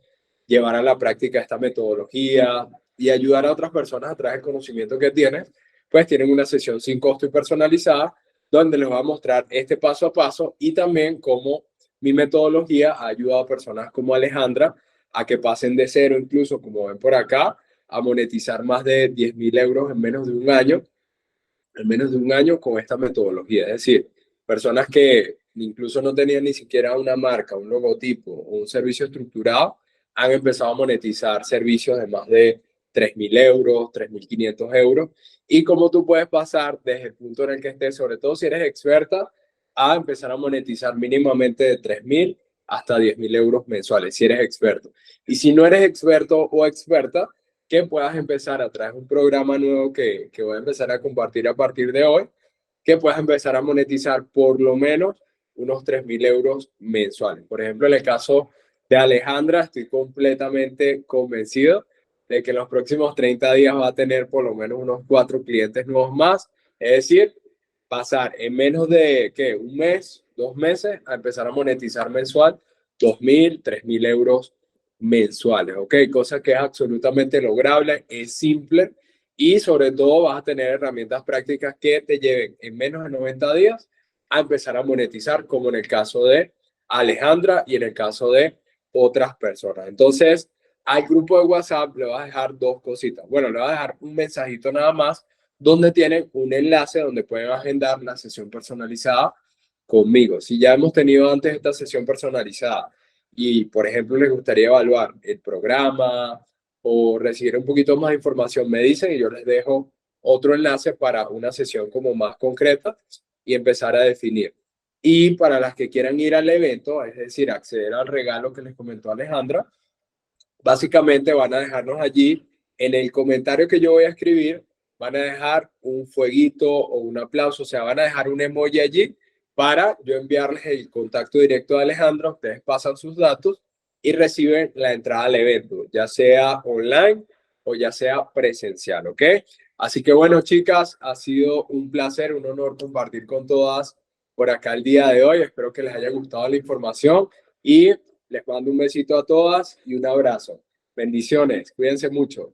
llevar a la práctica esta metodología y ayudar a otras personas a través del conocimiento que tienes, pues tienen una sesión sin costo y personalizada, donde les voy a mostrar este paso a paso y también cómo mi metodología ha ayudado a personas como Alejandra a que pasen de cero, incluso como ven por acá, a monetizar más de 10.000 euros en menos de un año, con esta metodología. Es decir, personas que incluso no tenían ni siquiera una marca, un logotipo o un servicio estructurado, han empezado a monetizar servicios de más de 3.000 euros, 3.500 euros. Y cómo tú puedes pasar desde el punto en el que estés, sobre todo si eres experta, a empezar a monetizar mínimamente de 3.000 hasta 10.000 euros mensuales, si eres experto. Y si no eres experto o experta, que puedas empezar a través de un programa nuevo que voy a empezar a compartir a partir de hoy, que puedas empezar a monetizar por lo menos unos 3.000 euros mensuales. Por ejemplo, en el caso de Alejandra, estoy completamente convencido de que en los próximos 30 días va a tener por lo menos unos 4 clientes nuevos más. Es decir, pasar en menos de ¿qué? Un mes, 2 meses, a empezar a monetizar mensual 2.000, 3.000 euros mensuales, ¿ok? Cosa que es absolutamente lograble, es simple y sobre todo vas a tener herramientas prácticas que te lleven en menos de 90 días a empezar a monetizar, como en el caso de Alejandra y en el caso de otras personas. Entonces, al grupo de WhatsApp le vas a dejar 2 cositas. Bueno, le vas a dejar un mensajito nada más donde tienen un enlace donde pueden agendar la sesión personalizada conmigo. Si ya hemos tenido antes esta sesión personalizada y, por ejemplo, les gustaría evaluar el programa o recibir un poquito más de información, me dicen y yo les dejo otro enlace para una sesión como más concreta y empezar a definir. Y para las que quieran ir al evento, es decir, acceder al regalo que les comentó Alejandra, básicamente van a dejarnos allí en el comentario que yo voy a escribir, van a dejar un fueguito o un aplauso, o sea, van a dejar un emoji allí para yo enviarles el contacto directo de Alejandra, ustedes pasan sus datos y reciben la entrada al evento, ya sea online o ya sea presencial, ¿ok? Así que bueno, chicas, ha sido un placer, un honor compartir con todas por acá el día de hoy. Espero que les haya gustado la información y les mando un besito a todas y un abrazo. Bendiciones, cuídense mucho.